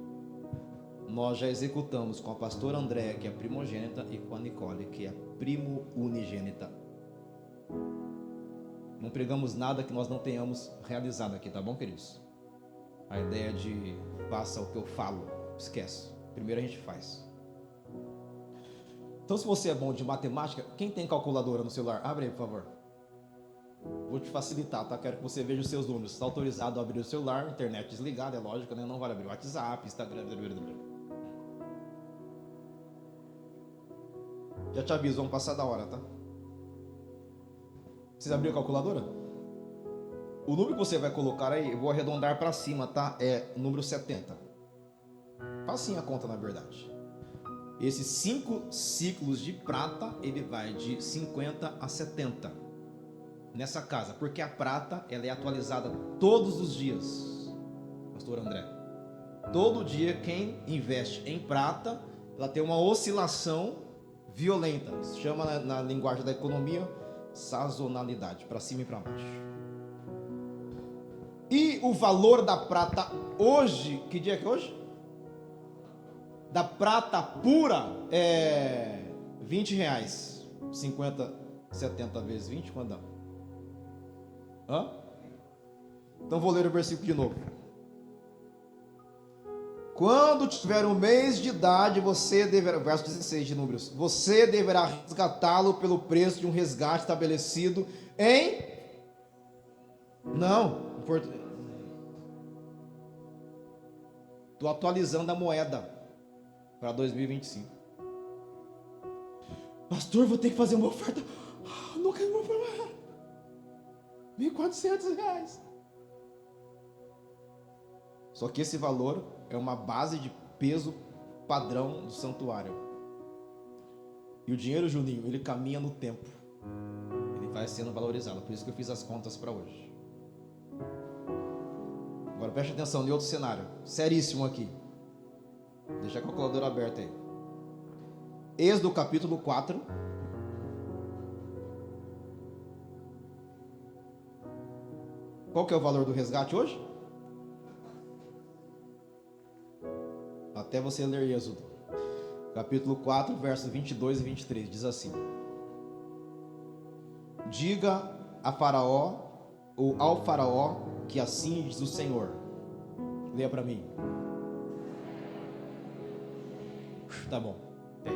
nós já executamos com a pastora Andréa, que é a primogênita, e com a Nicole, que é a primo unigênita. Não pregamos nada que nós não tenhamos realizado aqui, tá bom, queridos? A ideia de faça o que eu falo, esquece. Primeiro a gente faz. Então, se você é bom de matemática, quem tem calculadora no celular? Abre aí, por favor. Vou te facilitar, tá? Quero que você veja os seus números. Está autorizado a abrir o celular, internet desligada, é lógico, né? Não vale abrir o WhatsApp, Instagram. Já te aviso, vamos passar da hora, tá? Vocês abriram a calculadora? O número que você vai colocar aí, eu vou arredondar para cima, tá? É o número 70. Facinho a conta, na verdade. Esses 5 ciclos de prata, ele vai de 50 a 70 nessa casa, porque a prata, ela é atualizada todos os dias, pastor André. Todo dia quem investe em prata, ela tem uma oscilação violenta. Isso chama na linguagem da economia sazonalidade, para cima e para baixo. E o valor da prata hoje, que dia que é hoje? Da prata pura é R$20. 50, 70 vezes 20, quando dá? Hã? Então vou ler o versículo de novo. Quando tiver um mês de idade, você deverá, verso 16 de Números, você deverá resgatá-lo pelo preço de um resgate estabelecido em... Não, estou atualizando a moeda para 2025. Pastor, vou ter que fazer uma oferta. Não quero uma oferta. R$1.400. Só que esse valor é uma base de peso padrão do santuário. E o dinheiro, Juninho, ele caminha no tempo. Ele vai sendo valorizado. Por isso que eu fiz as contas para hoje. Agora preste atenção em outro cenário. Seríssimo aqui. Deixa a calculadora aberta aí. Êxodo capítulo 4. Qual que é o valor do resgate hoje? Até você ler Êxodo. Capítulo 4, versos 22 e 23. Diz assim: diga a Faraó, ou ao Faraó, que assim diz o Senhor. Leia para mim. Tá bom. Tem.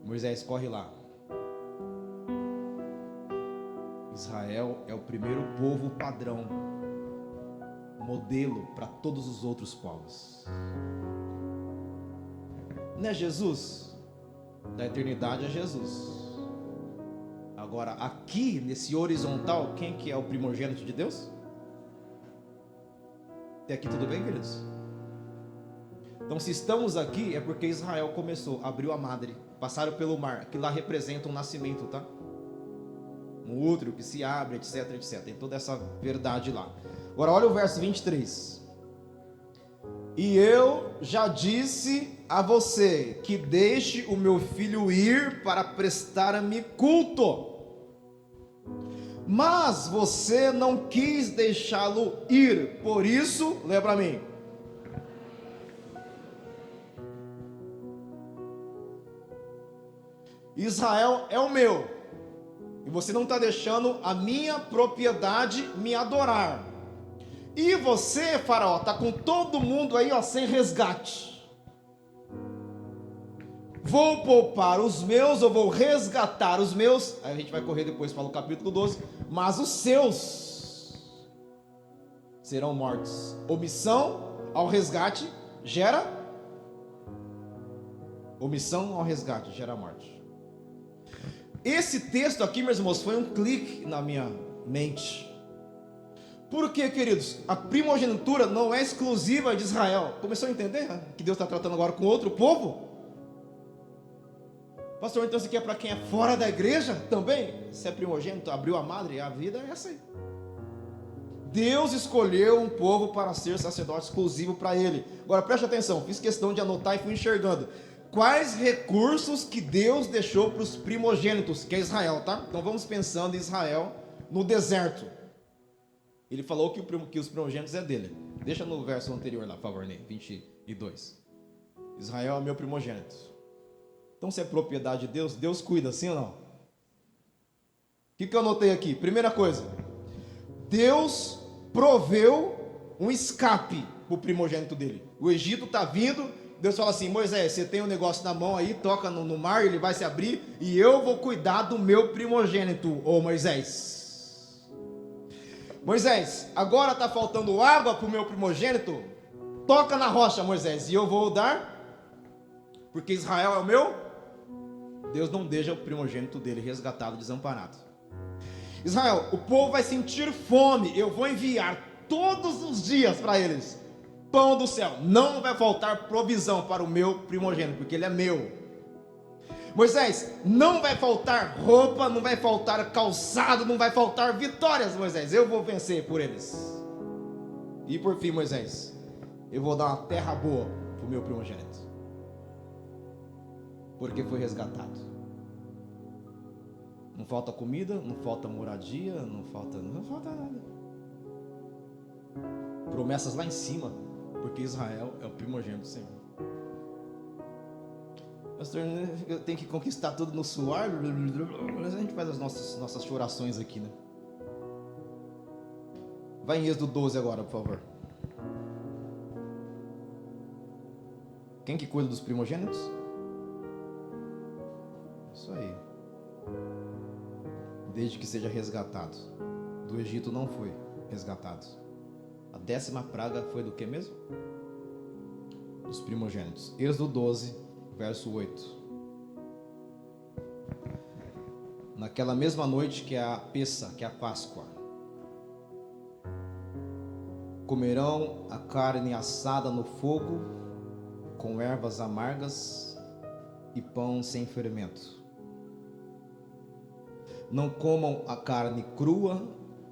Moisés, corre lá. Israel é o primeiro povo padrão, modelo para todos os outros povos. Não é Jesus? Da eternidade é Jesus. Agora, aqui, nesse horizontal, quem que é o primogênito de Deus? Até aqui tudo bem, queridos? Então, se estamos aqui, é porque Israel começou, abriu a madre, passaram pelo mar, que lá representa um nascimento, tá? Um útero que se abre, etc, etc. Tem toda essa verdade lá. Agora, olha o verso 23. E eu já disse a você que deixe o meu filho ir para prestar-me culto. Mas você não quis deixá-lo ir. Por isso, lê para mim. Israel é o meu, e você não está deixando a minha propriedade me adorar. E você, Faraó, está com todo mundo aí, ó, sem resgate. Vou poupar os meus, eu vou resgatar os meus. Aí a gente vai correr depois para o capítulo 12. Mas os seus serão mortos. Omissão ao resgate gera... Omissão ao resgate gera morte. Esse texto aqui, meus irmãos, foi um clique na minha mente. Por quê, queridos? A primogenitura não é exclusiva de Israel. Começou a entender que Deus está tratando agora com outro povo? Pastor, então isso aqui é para quem é fora da igreja também? Se é primogênito, abriu a madre, a vida é essa aí. Deus escolheu um povo para ser sacerdote exclusivo para ele. Agora preste atenção, fiz questão de anotar e fui enxergando. Quais recursos que Deus deixou para os primogênitos, que é Israel, tá? Então vamos pensando em Israel no deserto. Ele falou que os primogênitos é dele. Deixa no verso anterior lá, por favor, Ney, 22. Israel é meu primogênito. Então se é propriedade de Deus, Deus cuida, sim ou não? O que eu anotei aqui? Primeira coisa, Deus proveu um escape para o primogênito dele. O Egito está vindo Deus fala assim: Moisés, você tem um negócio na mão aí, toca no mar, ele vai se abrir, e eu vou cuidar do meu primogênito, ô Moisés. Moisés, agora está faltando água para o meu primogênito, toca na rocha, Moisés, e eu vou dar, porque Israel é o meu. Deus não deixa o primogênito dele resgatado, desamparado. Israel, o povo vai sentir fome, eu vou enviar todos os dias para eles pão do céu, não vai faltar provisão para o meu primogênito, porque ele é meu. Moisés, não vai faltar roupa, não vai faltar calçado, não vai faltar vitórias, Moisés, eu vou vencer por eles. E por fim, Moisés, eu vou dar uma terra boa para o meu primogênito, porque foi resgatado. Não falta comida, não falta moradia, não falta nada. Promessas lá em cima, porque Israel é o primogênito do Senhor. Pastor, eu tenho que conquistar tudo no suor. A gente faz as nossas chorações aqui, né? Vai em Êxodo 12 agora, por favor. Quem que cuida dos primogênitos? Isso aí. Desde que seja resgatado. Do Egito não foi resgatado. A 10ª praga foi do que mesmo? Dos primogênitos. Êxodo 12, verso 8. Naquela mesma noite que é a Pessa, que é a Páscoa, comerão a carne assada no fogo, com ervas amargas e pão sem fermento. Não comam a carne crua,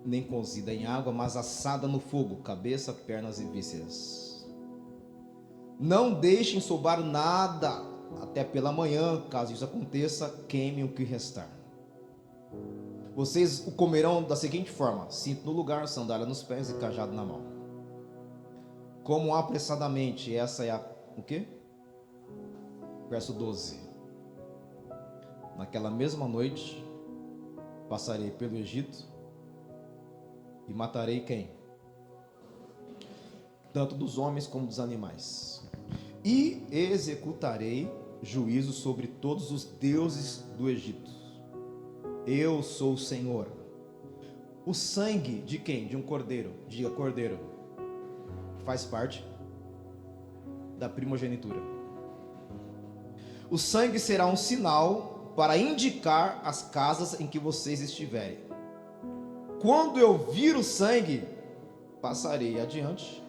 nem cozida em água, mas assada no fogo, cabeça, pernas e vísceras. Não deixem sobrar nada até pela manhã, caso isso aconteça, queimem o que restar. Vocês o comerão da seguinte forma: cinto no lugar, sandália nos pés e cajado na mão. Comam apressadamente, essa é o quê? Verso 12. Naquela mesma noite passarei pelo Egito e matarei quem? Tanto dos homens como dos animais. E executarei juízo sobre todos os deuses do Egito. Eu sou o Senhor. O sangue de quem? De um cordeiro. Diga cordeiro. Faz parte da primogenitura. O sangue será um sinal para indicar as casas em que vocês estiverem. Quando eu vir o sangue, passarei adiante.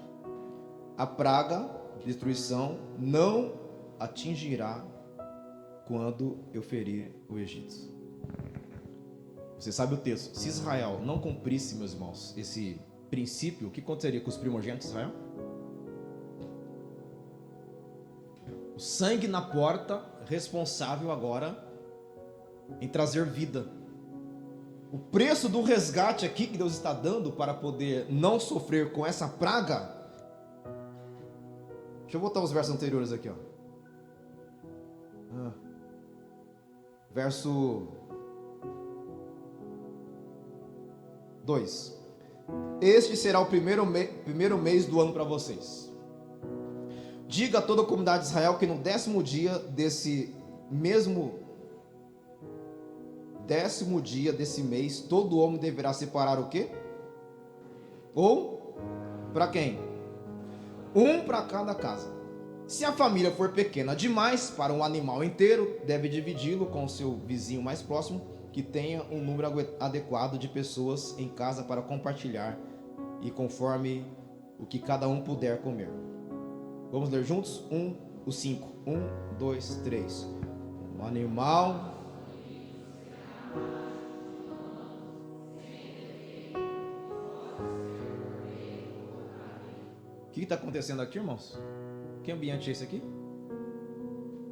A praga, destruição, não atingirá quando eu ferir o Egito. Você sabe o texto. Se Israel não cumprisse, meus irmãos, esse princípio, o que aconteceria com os primogênitos de Israel? O sangue na porta, responsável agora em trazer vida. O preço do resgate aqui que Deus está dando para poder não sofrer com essa praga. Deixa eu botar os versos anteriores aqui, ó. Verso 2. Este será o primeiro mês do ano para vocês. Diga a toda a comunidade de Israel que no 10º dia desse mês, todo homem deverá separar o quê? Ou para quem? Um para cada casa. Se a família for pequena demais para um animal inteiro, deve dividi-lo com o seu vizinho mais próximo, que tenha um número adequado de pessoas em casa para compartilhar, e conforme o que cada um puder comer. Vamos ler juntos? Os 5. 1, 2, 3. Um animal. O que está acontecendo aqui, irmãos? Que ambiente é esse aqui?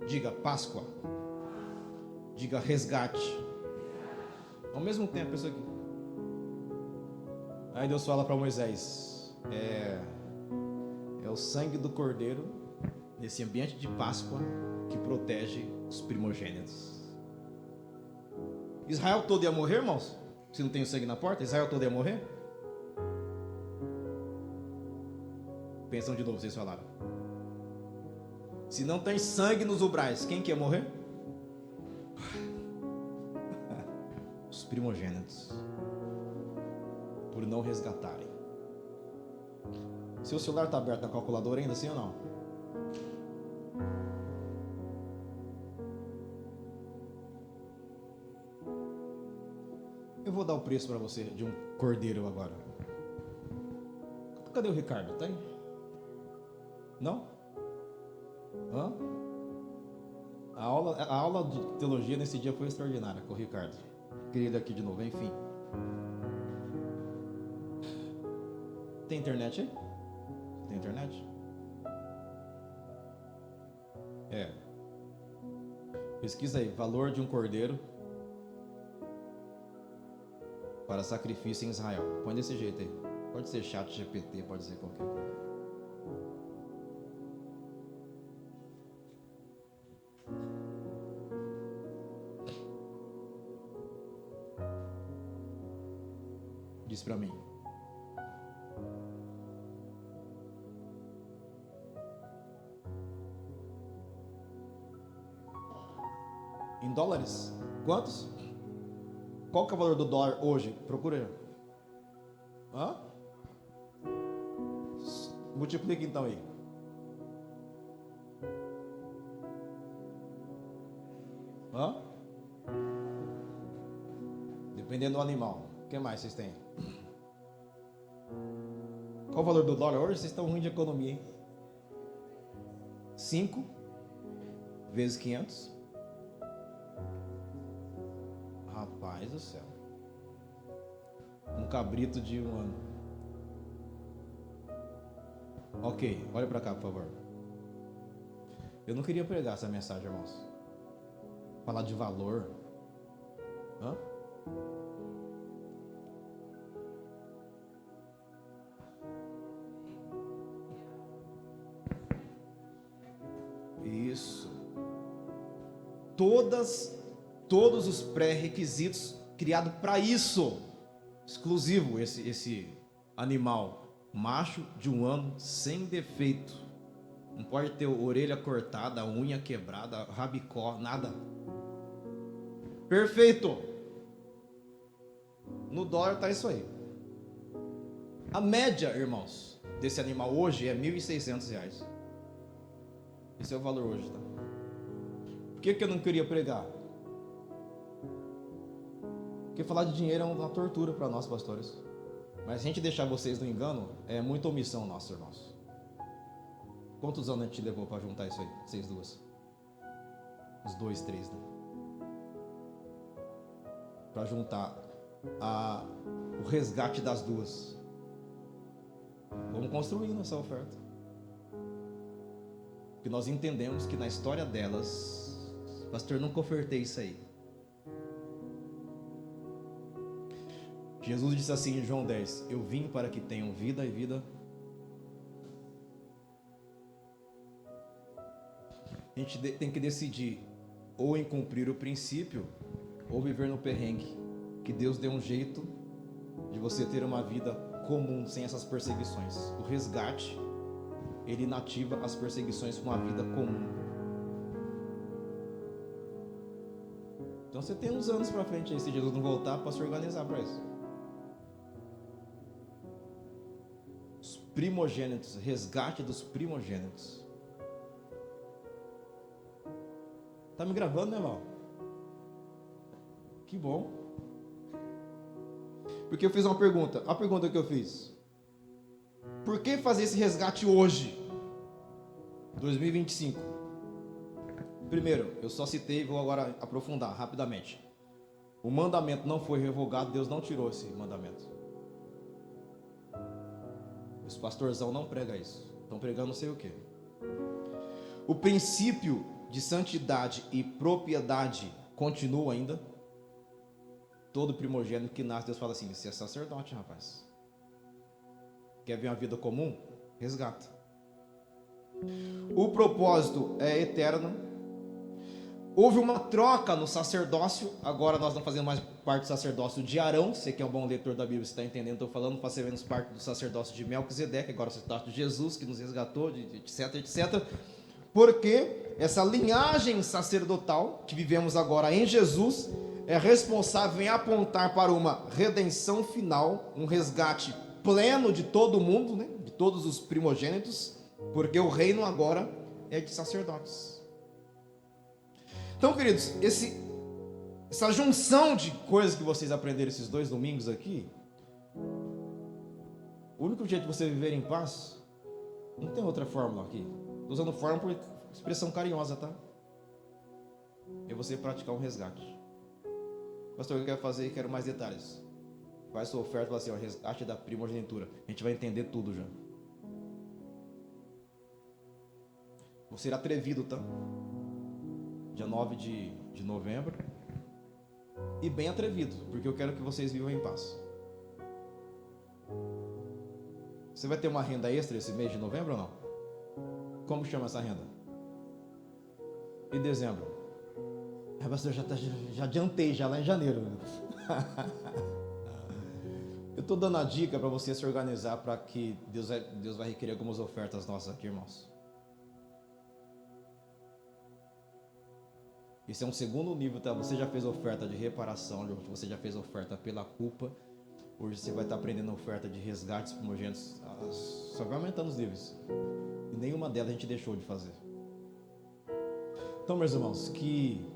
Diga Páscoa. Diga resgate. Ao mesmo tempo, isso aqui. Aí Deus fala para Moisés: é o sangue do cordeiro nesse ambiente de Páscoa que protege os primogênitos. Israel todo ia morrer, irmãos? Se não tem o sangue na porta, Israel todo ia morrer? Pensam de novo, vocês falaram. Se não tem sangue nos umbrais, quem quer morrer? Os primogênitos, por não resgatarem. Seu celular está aberto na calculadora ainda, sim ou não? Eu vou dar o preço para você de um cordeiro agora. Cadê o Ricardo? Tem? Não? Hã? A aula de teologia nesse dia foi extraordinária com o Ricardo. Queria ele aqui de novo, enfim. Tem internet aí? Tem internet? É. Pesquisa aí, valor de um cordeiro para sacrifício em Israel. Põe desse jeito aí. Pode ser chat GPT, pode ser qualquer coisa. Diz para mim. Em dólares? Quantos? Qual que é o valor do dólar hoje? Procura aí. Hã? Multiplica então aí. Hã? Dependendo do animal. O que mais vocês têm? Qual o valor do dólar hoje? Vocês estão ruins de economia, hein? 5 vezes 500. Rapaz do céu. Um cabrito de um ano. Ok, olha para cá, por favor. Eu não queria pregar essa mensagem, irmãos. Falar de valor. Hã? Isso. Todos os pré-requisitos criados para isso. Exclusivo esse animal. Macho de um ano sem defeito. Não pode ter orelha cortada, unha quebrada, rabicó, nada. Perfeito. No dólar está isso aí. A média, irmãos, desse animal hoje é R$ 1.600. Esse é o valor hoje, tá? Por que eu não queria pregar? Porque falar de dinheiro é uma tortura para nós, pastores. Mas se a gente deixar vocês no engano, é muita omissão nossa, irmãos. Quantos anos a gente levou para juntar isso aí? Vocês duas? Uns 2, 3, né? Para juntar o resgate das duas. Vamos construindo essa oferta. Porque nós entendemos que na história delas, pastor, nunca ofertei isso aí. Jesus disse assim em João 10: eu vim para que tenham vida e vida. A gente tem que decidir ou em cumprir o princípio ou viver no perrengue. Que Deus dê um jeito de você ter uma vida comum sem essas perseguições. O resgate, ele inativa as perseguições com uma vida comum. Então você tem uns anos para frente aí, se Jesus não voltar, para se organizar para isso. Os primogênitos, resgate dos primogênitos. Tá me gravando, né, irmão? Que bom. Porque eu fiz uma pergunta. A pergunta que eu fiz: por que fazer esse resgate hoje, 2025? Primeiro, eu só citei, vou agora aprofundar rapidamente. O mandamento não foi revogado, Deus não tirou esse mandamento. Os pastorzão não prega isso. Estão pregando não sei o que. O princípio de santidade e propriedade continua ainda. Todo primogênito que nasce, Deus fala assim: você é sacerdote, rapaz. Quer ver uma vida comum? Resgata. O propósito é eterno. Houve uma troca no sacerdócio. Agora nós não fazemos mais parte do sacerdócio de Arão. Você que é um bom leitor da Bíblia, você está entendendo? Estou falando, fazemos parte do sacerdócio de Melquisedeque. Agora o sacerdócio de Jesus, que nos resgatou, etc, etc. porque essa linhagem sacerdotal que vivemos agora em Jesus é responsável em apontar para uma redenção final, um resgate pleno de todo mundo, né? De todos os primogênitos, porque o reino agora é de sacerdotes. Então, queridos, essa junção de coisas que vocês aprenderam esses 2 domingos aqui, o único jeito de você viver em paz, não tem outra fórmula aqui. Estou usando fórmula por expressão carinhosa, tá? É você praticar um resgate. Pastor, eu quero fazer e quero mais detalhes. Faz sua oferta e fala assim, ó, resgate da primogenitura. A gente vai entender tudo já. Vou ser atrevido, tá? Dia 9 de novembro. E bem atrevido, porque eu quero que vocês vivam em paz. Você vai ter uma renda extra esse mês de novembro ou não? Como chama essa renda? E dezembro? Pastor, já adiantei, já lá em janeiro. Eu estou dando a dica para você se organizar, para que Deus vai requerer algumas ofertas nossas aqui, irmãos. Esse é um segundo nível, tá? Você já fez oferta de reparação, você já fez oferta pela culpa. Hoje você vai estar aprendendo a oferta de resgates primogênitos. Só vai aumentando os níveis. E nenhuma delas a gente deixou de fazer. Então, meus irmãos, que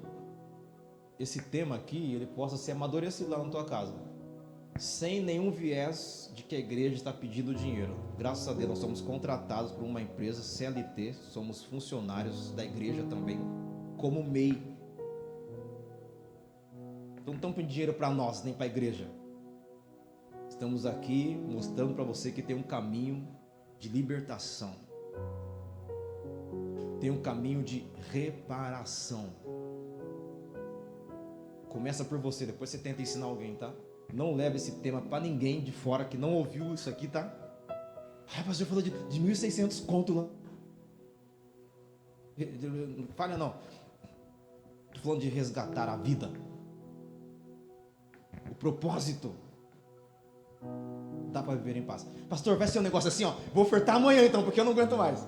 esse tema aqui, ele possa ser amadurecido lá na tua casa. Sem nenhum viés de que a igreja está pedindo dinheiro. Graças a Deus, nós somos contratados por uma empresa CLT. Somos funcionários da igreja também, como MEI. Então não estamos pedindo dinheiro para nós, nem para a igreja. Estamos aqui mostrando para você que tem um caminho de libertação. Tem um caminho de reparação. Começa por você, depois você tenta ensinar alguém, tá? Não leve esse tema para ninguém de fora que não ouviu isso aqui, tá? Ah, pastor falou de 1.600 conto lá. Não falha não. Estou falando de resgatar a vida. O propósito. Dá para viver em paz. Pastor, vai ser um negócio assim, ó. Vou ofertar amanhã então, porque eu não aguento mais.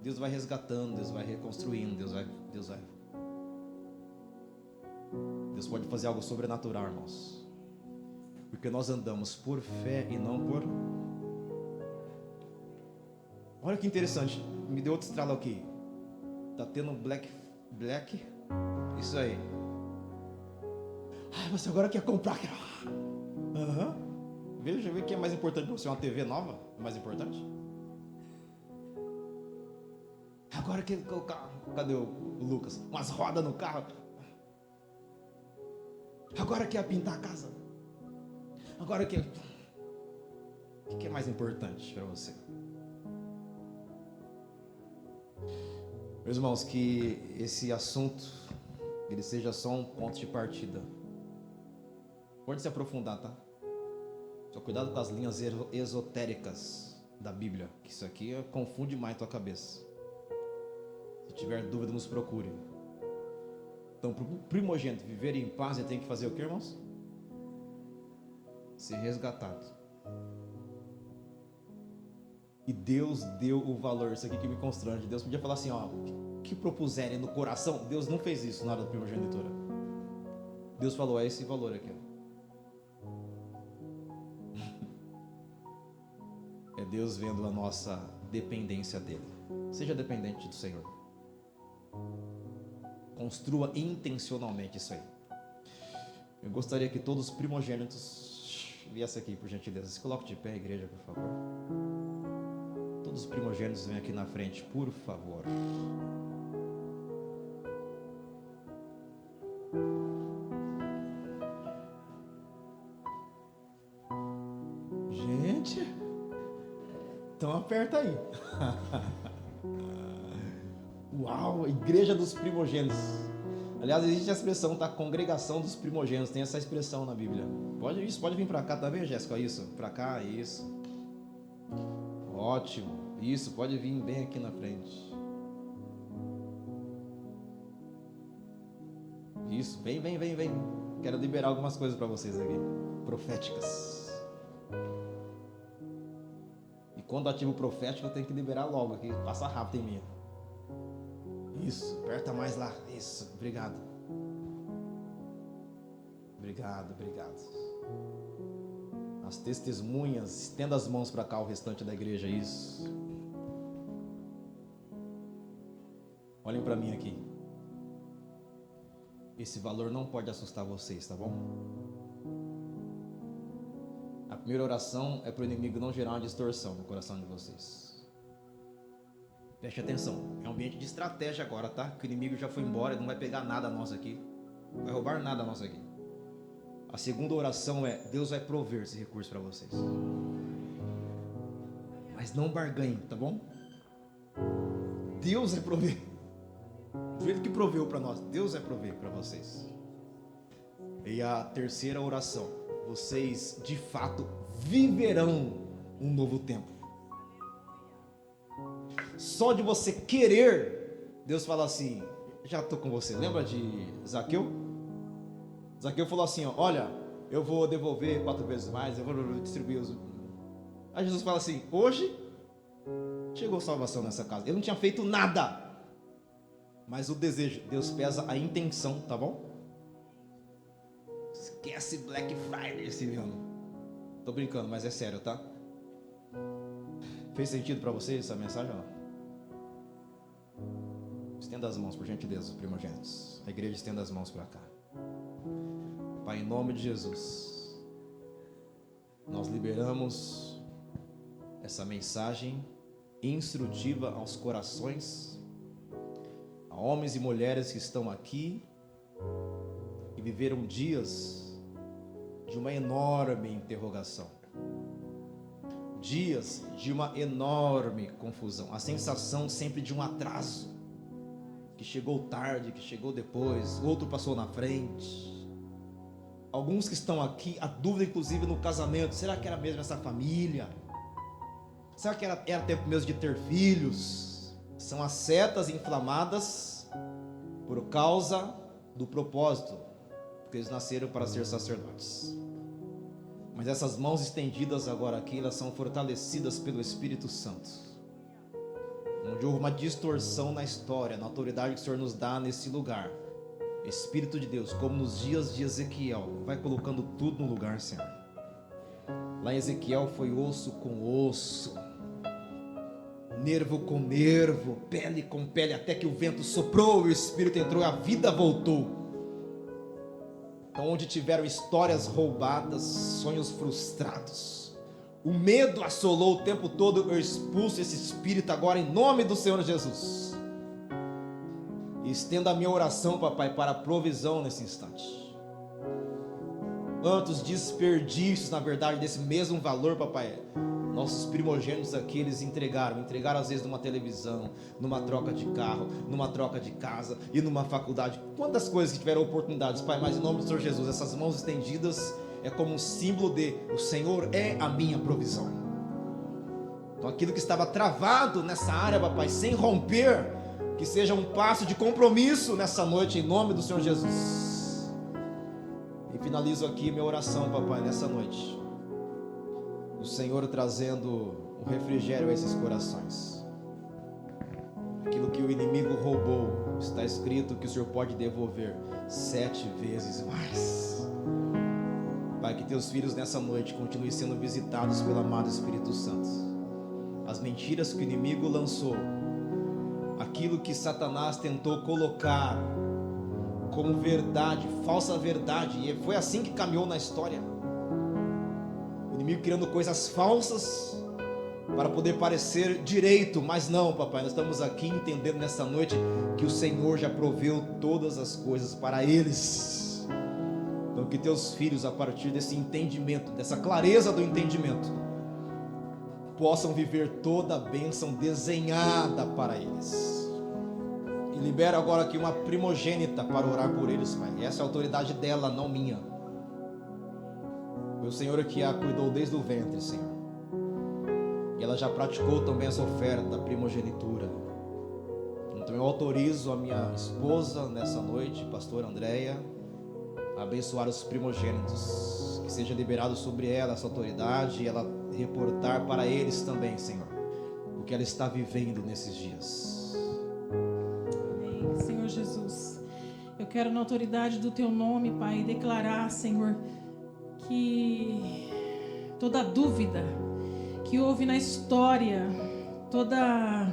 Deus vai resgatando, Deus vai reconstruindo, Deus pode fazer algo sobrenatural, irmãos. Porque nós andamos por fé e não por... Olha que interessante. Me deu outro estralo aqui. Tá tendo black. Isso aí. Ah, você agora quer comprar. Veja o que é mais importante para você. Uma TV nova? É mais importante? Agora que o carro. Cadê o Lucas? Umas rodas no carro. Agora quer pintar a casa. Agora que... O que é mais importante para você? Meus irmãos, que esse assunto ele seja só um ponto de partida. Pode se aprofundar, tá? Só cuidado com as linhas esotéricas da Bíblia, que isso aqui confunde mais a tua cabeça. Se tiver dúvida, nos procure. Então, para o primogênito viver em paz, ele tem que fazer o que, irmãos? Ser resgatado. E Deus deu o valor. Isso aqui que me constrange. Deus podia falar assim, ó, que propuserem no coração. Deus não fez isso na hora da primogenitura. Deus falou, é esse valor aqui, ó. É Deus vendo a nossa dependência dele. Seja dependente do Senhor. Construa intencionalmente isso aí. Eu gostaria que todos os primogênitos viessem aqui, por gentileza. Se coloque de pé, igreja, por favor. Todos os primogênitos venham aqui na frente, por favor. Gente, então aperta aí. Uau, igreja dos primogênitos. Aliás, existe a expressão, tá? Congregação dos primogênitos. Tem essa expressão na Bíblia. Pode vir para cá, tá vendo, Jéssica? Isso, para cá, isso. Ótimo. Isso, pode vir bem aqui na frente. Isso, vem. Quero liberar algumas coisas para vocês aqui, proféticas. E quando ativo o profético, eu tenho que liberar logo aqui, passa rápido em mim. Isso, aperta mais lá. Isso, obrigado. Obrigado. As testemunhas, estenda as mãos para cá, o restante da igreja. Isso. Olhem para mim aqui. Esse valor não pode assustar vocês, tá bom? A primeira oração é para o inimigo não gerar uma distorção no coração de vocês. Preste atenção, é um ambiente de estratégia agora, tá? Que o inimigo já foi embora, ele não vai pegar nada nosso aqui, não vai roubar nada nosso aqui. A segunda oração é: Deus vai prover esse recurso para vocês. Mas não barganhem, tá bom? Deus vai prover. Do jeito que proveu para nós, Deus vai prover para vocês. E a terceira oração: vocês de fato viverão um novo tempo. Só de você querer, Deus fala assim: já estou com você. Lembra de Zaqueu? Zaqueu falou assim: ó, olha, eu vou devolver 4 vezes mais, eu vou distribuir os... Aí Jesus fala assim: hoje chegou salvação nessa casa. Ele não tinha feito nada, mas o desejo, Deus pesa a intenção, tá bom? Esquece Black Friday esse ano. Tô brincando, mas é sério, tá? Fez sentido para vocês essa mensagem ou não? Estenda as mãos, por gentileza, primogênitos. A igreja, estenda as mãos para cá. Pai, em nome de Jesus, nós liberamos essa mensagem instrutiva aos corações, a homens e mulheres que estão aqui e viveram dias de uma enorme interrogação, dias de uma enorme confusão, a sensação sempre de um atraso, que chegou tarde, que chegou depois, outro passou na frente. Alguns que estão aqui, a dúvida inclusive no casamento: será que era mesmo essa família? Será que era tempo mesmo de ter filhos? São as setas inflamadas por causa do propósito, porque eles nasceram para ser sacerdotes. Mas essas mãos estendidas agora aqui, elas são fortalecidas pelo Espírito Santo. Onde houve uma distorção na história, na autoridade que o Senhor nos dá nesse lugar, Espírito de Deus, como nos dias de Ezequiel, vai colocando tudo no lugar, Senhor. Lá em Ezequiel foi osso com osso, nervo com nervo, pele com pele, até que o vento soprou e o Espírito entrou e a vida voltou. Então, onde tiveram histórias roubadas, sonhos frustrados, o medo assolou o tempo todo, eu expulso esse espírito agora em nome do Senhor Jesus. E estenda a minha oração, papai, para a provisão nesse instante. Quantos desperdícios, na verdade, desse mesmo valor, papai, nossos primogênitos aqui, eles entregaram às vezes numa televisão, numa troca de carro, numa troca de casa e numa faculdade. Quantas coisas que tiveram oportunidades, pai, mas em nome do Senhor Jesus, essas mãos estendidas é como um símbolo de: o Senhor é a minha provisão. Então aquilo que estava travado nessa área, papai, sem romper, que seja um passo de compromisso nessa noite, em nome do Senhor Jesus. E finalizo aqui minha oração, papai, nessa noite, o Senhor trazendo um refrigério a esses corações. Aquilo que o inimigo roubou, está escrito que o Senhor pode devolver 7 vezes mais. Pai, que teus filhos nessa noite continuem sendo visitados pelo amado Espírito Santo. As mentiras que o inimigo lançou, aquilo que Satanás tentou colocar como verdade, falsa verdade, e foi assim que caminhou na história. O inimigo criando coisas falsas para poder parecer direito, mas não, papai, nós estamos aqui entendendo nessa noite que o Senhor já proveu todas as coisas para eles. Então que teus filhos, a partir desse entendimento, dessa clareza do entendimento, possam viver toda a bênção desenhada para eles. E libera agora aqui uma primogênita para orar por eles, pai. E essa é a autoridade dela, não minha. Foi o Senhor que a cuidou desde o ventre, Senhor. E ela já praticou também essa oferta da primogenitura. Então eu autorizo a minha esposa nessa noite, pastora Andréia, a abençoar os primogênitos. Que seja liberado sobre ela essa autoridade, e ela reportar para eles também, Senhor, o que ela está vivendo nesses dias. Amém. Senhor Jesus, eu quero na autoridade do Teu nome, Pai, declarar, Senhor, que toda dúvida que houve na história, toda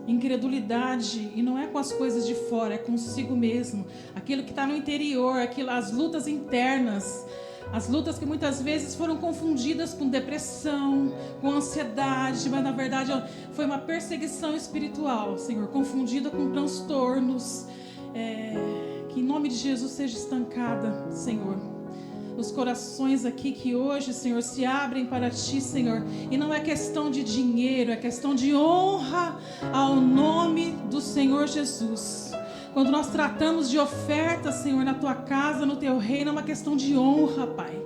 incredulidade, e não é com as coisas de fora, é consigo mesmo, aquilo que está no interior, as lutas internas, as lutas que muitas vezes foram confundidas com depressão, com ansiedade, mas na verdade foi uma perseguição espiritual, Senhor, confundida com transtornos, que em nome de Jesus seja estancada, Senhor. Os corações aqui que hoje, Senhor, se abrem para Ti, Senhor, e não é questão de dinheiro, é questão de honra ao nome do Senhor Jesus. Quando nós tratamos de oferta, Senhor, na Tua casa, no Teu reino, é uma questão de honra, Pai.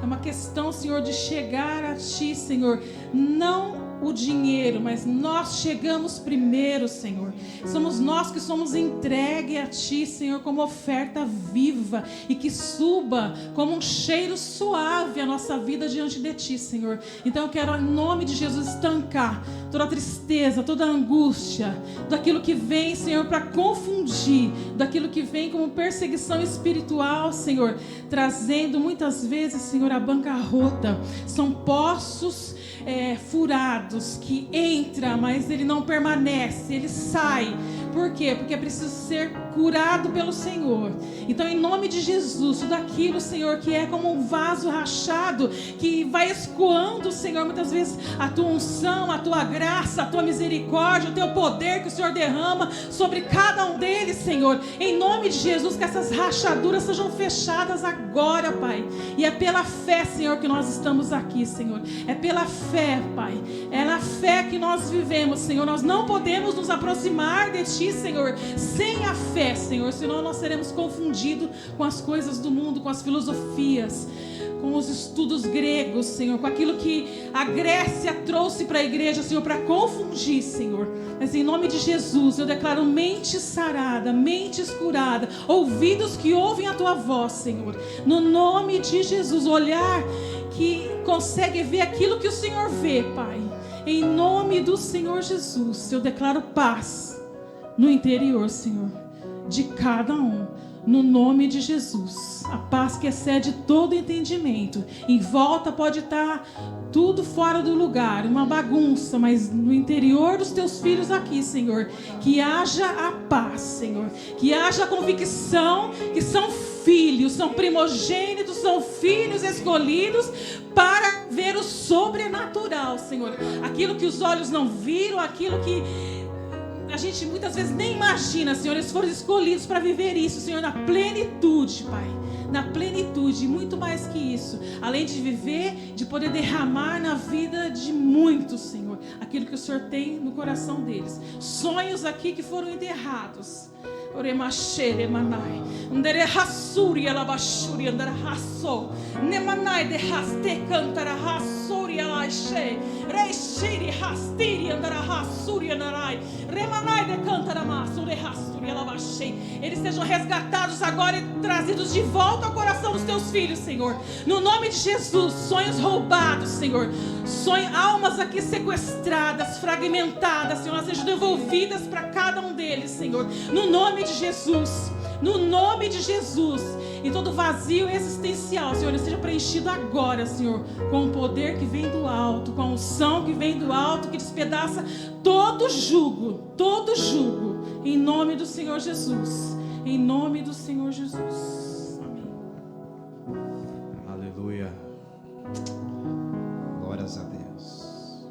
É uma questão, Senhor, de chegar a Ti, Senhor, não o dinheiro, mas nós chegamos primeiro, Senhor. Somos nós que somos entregue a Ti, Senhor, como oferta viva e que suba como um cheiro suave a nossa vida diante de Ti, Senhor. Então eu quero, em nome de Jesus, estancar toda a tristeza, toda a angústia, daquilo que vem, Senhor, para confundir, daquilo que vem como perseguição espiritual, Senhor, trazendo muitas vezes, Senhor, a bancarrota. São poços furados que entra, mas ele não permanece, ele sai. Por quê? Porque é preciso ser curado pelo Senhor. Então, em nome de Jesus, tudo aquilo, Senhor, que é como um vaso rachado, que vai escoando, Senhor, muitas vezes a Tua unção, a Tua graça, a Tua misericórdia, o Teu poder que o Senhor derrama sobre cada um deles, Senhor. Em nome de Jesus, que essas rachaduras sejam fechadas agora, Pai. E é pela fé, Senhor, que nós estamos aqui, Senhor. É pela fé, Pai. É na fé que nós vivemos, Senhor. Nós não podemos nos aproximar de Ti, Senhor, sem a fé, Senhor, senão nós seremos confundidos com as coisas do mundo, com as filosofias, com os estudos gregos, Senhor, com aquilo que a Grécia trouxe para a igreja, Senhor, para confundir, Senhor. Mas em nome de Jesus, eu declaro mente sarada, mentes curada, ouvidos que ouvem a Tua voz, Senhor. No nome de Jesus, olhar que consegue ver aquilo que o Senhor vê, Pai. Em nome do Senhor Jesus, eu declaro paz no interior, Senhor, de cada um, no nome de Jesus. A paz que excede todo entendimento. Em volta pode estar tudo fora do lugar, uma bagunça, mas no interior dos Teus filhos aqui, Senhor, que haja a paz, Senhor, que haja a convicção que são filhos, são primogênitos, são filhos escolhidos para ver o sobrenatural, Senhor. Aquilo que os olhos não viram, aquilo que a gente muitas vezes nem imagina, Senhor. Eles foram escolhidos para viver isso, Senhor, na plenitude, Pai. Na plenitude, muito mais que isso. Além de viver, de poder derramar na vida de muitos, Senhor, aquilo que o Senhor tem no coração deles. Sonhos aqui que foram enterrados. Oremachere manai, ndere hasuri alabashuri andara hasso, nemanai de haste cantara hasuri alaishe, reishiri hastiri andara hasuri anarai, remanai de cantara masure hasuri alabashei. Eles sejam resgatados agora e trazidos de volta ao coração dos Teus filhos, Senhor. No nome de Jesus, sonhos roubados, Senhor, almas aqui sequestradas, fragmentadas, Senhor, elas sejam devolvidas para cada um deles, Senhor. No nome de Jesus, no nome de Jesus. E todo vazio existencial, Senhor, seja preenchido agora, Senhor, com o poder que vem do alto, com a unção que vem do alto, que despedaça todo jugo, em nome do Senhor Jesus, em nome do Senhor Jesus. Amém. Aleluia. Glórias a Deus.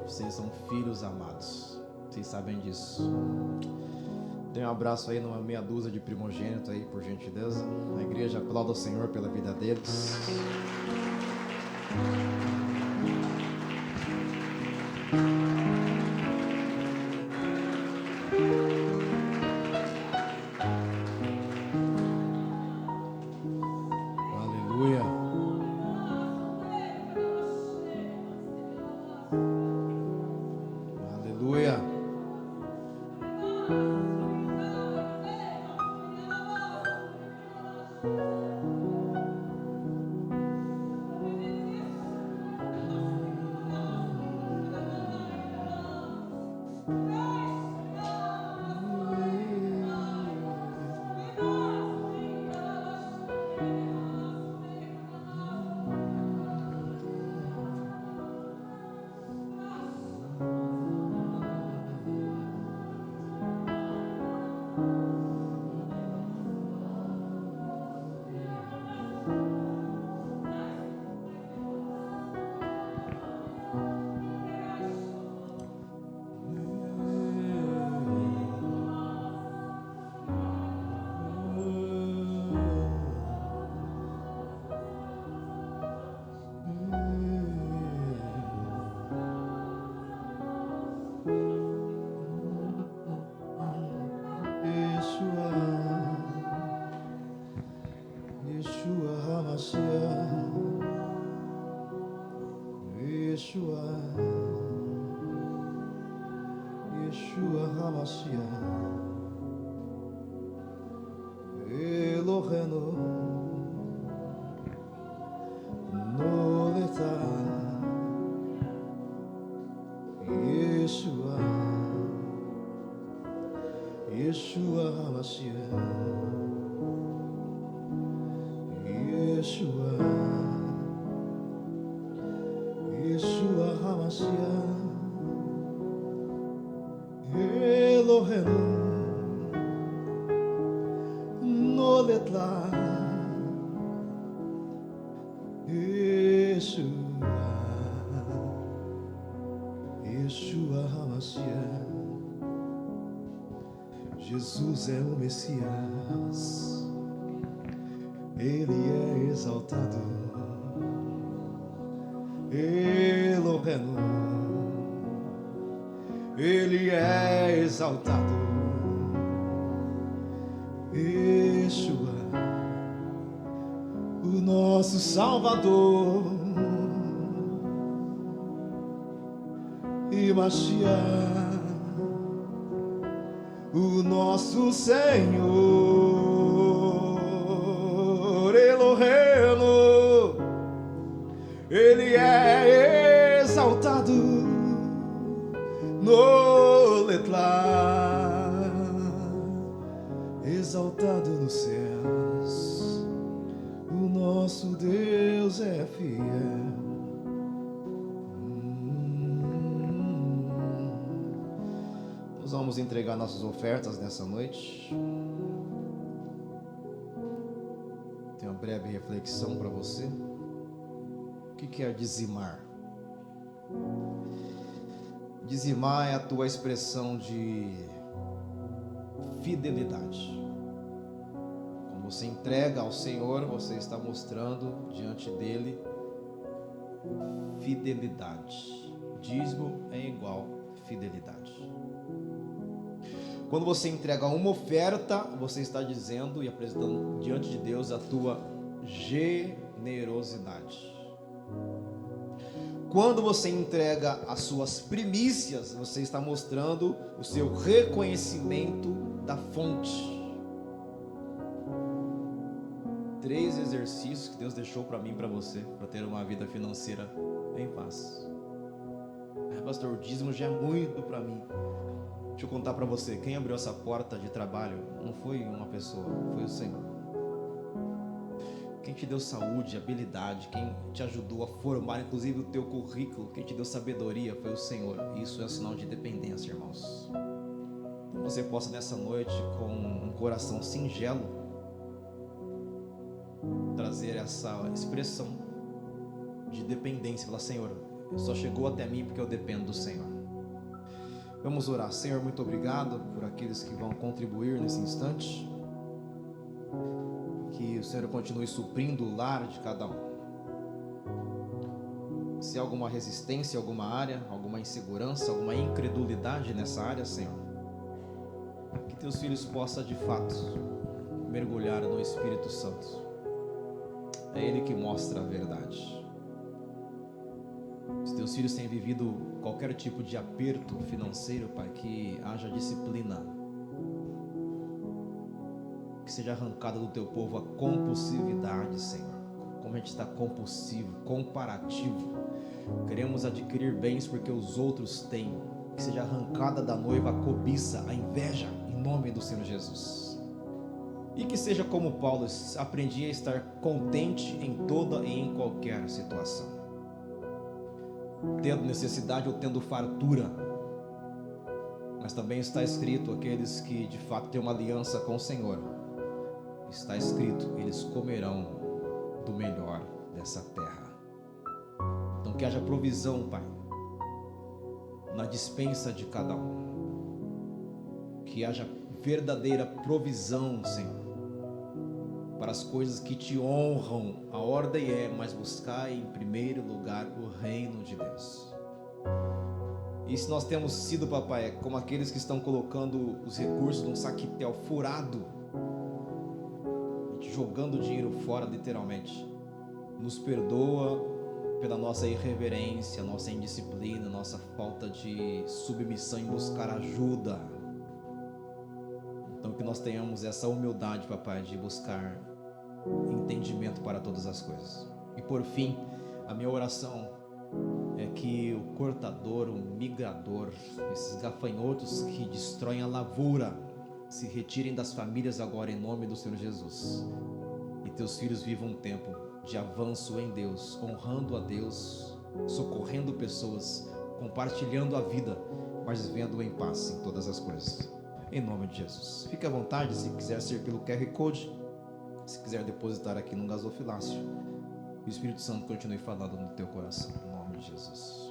Vocês são filhos amados. Vocês sabem disso. Dê um abraço aí numa meia dúzia de primogênitos aí, por gentileza. A igreja aplauda o Senhor pela vida deles. Aleluia. Aleluia. Yeshua HaMashiach, Yeshua, Yeshua HaMashiach, Elohenu Noleta, Yeshua, Yeshua HaMashiach, Yeshua, Yeshua HaMashiach, Elohenu Noletla, Yeshua, Yeshua HaMashiach. Jesus é o Messias, Ele é exaltado, Elohenu, Ele é exaltado, Yeshua, o nosso Salvador, e Mashiach, o nosso Senhor, Elohenu, Ele é exaltado no Letla, exaltado nos céus, o nosso Deus é fiel. Nós vamos entregar nossas ofertas nessa noite. Tem uma breve reflexão para você. O que é dizimar? Dizimar é a tua expressão de fidelidade. Quando você entrega ao Senhor, você está mostrando diante dele fidelidade. Dízimo é igual fidelidade. Quando você entrega uma oferta, você está dizendo e apresentando diante de Deus a tua generosidade. Quando você entrega as suas primícias, você está mostrando o seu reconhecimento da fonte. 3 exercícios que Deus deixou para mim e para você, para ter uma vida financeira em paz. Pastor, o dízimo já é muito para mim. Deixa eu contar para você, quem abriu essa porta de trabalho não foi uma pessoa, foi o Senhor. Quem te deu saúde, habilidade, quem te ajudou a formar inclusive o teu currículo, quem te deu sabedoria foi o Senhor. Isso é um sinal de dependência, irmãos. Então você possa nessa noite, com um coração singelo, trazer essa expressão de dependência. Falar, Senhor, só chegou até mim porque eu dependo do Senhor. Vamos orar. Senhor, muito obrigado por aqueles que vão contribuir nesse instante. Que o Senhor continue suprindo o lar de cada um. Se há alguma resistência em alguma área, alguma insegurança, alguma incredulidade nessa área, Senhor, que teus filhos possam de fato mergulhar no Espírito Santo. É Ele que mostra a verdade. Se teus filhos têm vivido qualquer tipo de aperto financeiro, Pai, que haja disciplina, que seja arrancada do teu povo a compulsividade, Senhor. Como a gente está compulsivo, comparativo, queremos adquirir bens porque os outros têm. Que seja arrancada da noiva a cobiça, a inveja, em nome do Senhor Jesus. E que seja como Paulo, aprendi a estar contente em toda e em qualquer situação, tendo necessidade ou tendo fartura. Mas também está escrito, aqueles que de fato têm uma aliança com o Senhor, está escrito, eles comerão do melhor dessa terra. Então que haja provisão, Pai, na dispensa de cada um. Que haja verdadeira provisão, Senhor, para as coisas que te honram. A ordem é, mas buscai em primeiro lugar o reino de Deus. E se nós temos sido, papai, como aqueles que estão colocando os recursos num saquitel furado, a gente jogando dinheiro fora, literalmente. Nos perdoa pela nossa irreverência, nossa indisciplina, nossa falta de submissão em buscar ajuda. Então que nós tenhamos essa humildade, papai, de buscar entendimento para todas as coisas. E por fim, a minha oração é que o cortador, o migrador, esses gafanhotos que destroem a lavoura, se retirem das famílias agora em nome do Senhor Jesus. E teus filhos vivam um tempo de avanço em Deus, honrando a Deus, socorrendo pessoas, compartilhando a vida, mas vivendo em paz em todas as coisas. Em nome de Jesus. Fique à vontade, se quiser ser pelo QR Code, se quiser depositar aqui no gasofilácio. O Espírito Santo continue falando no teu coração, em nome de Jesus.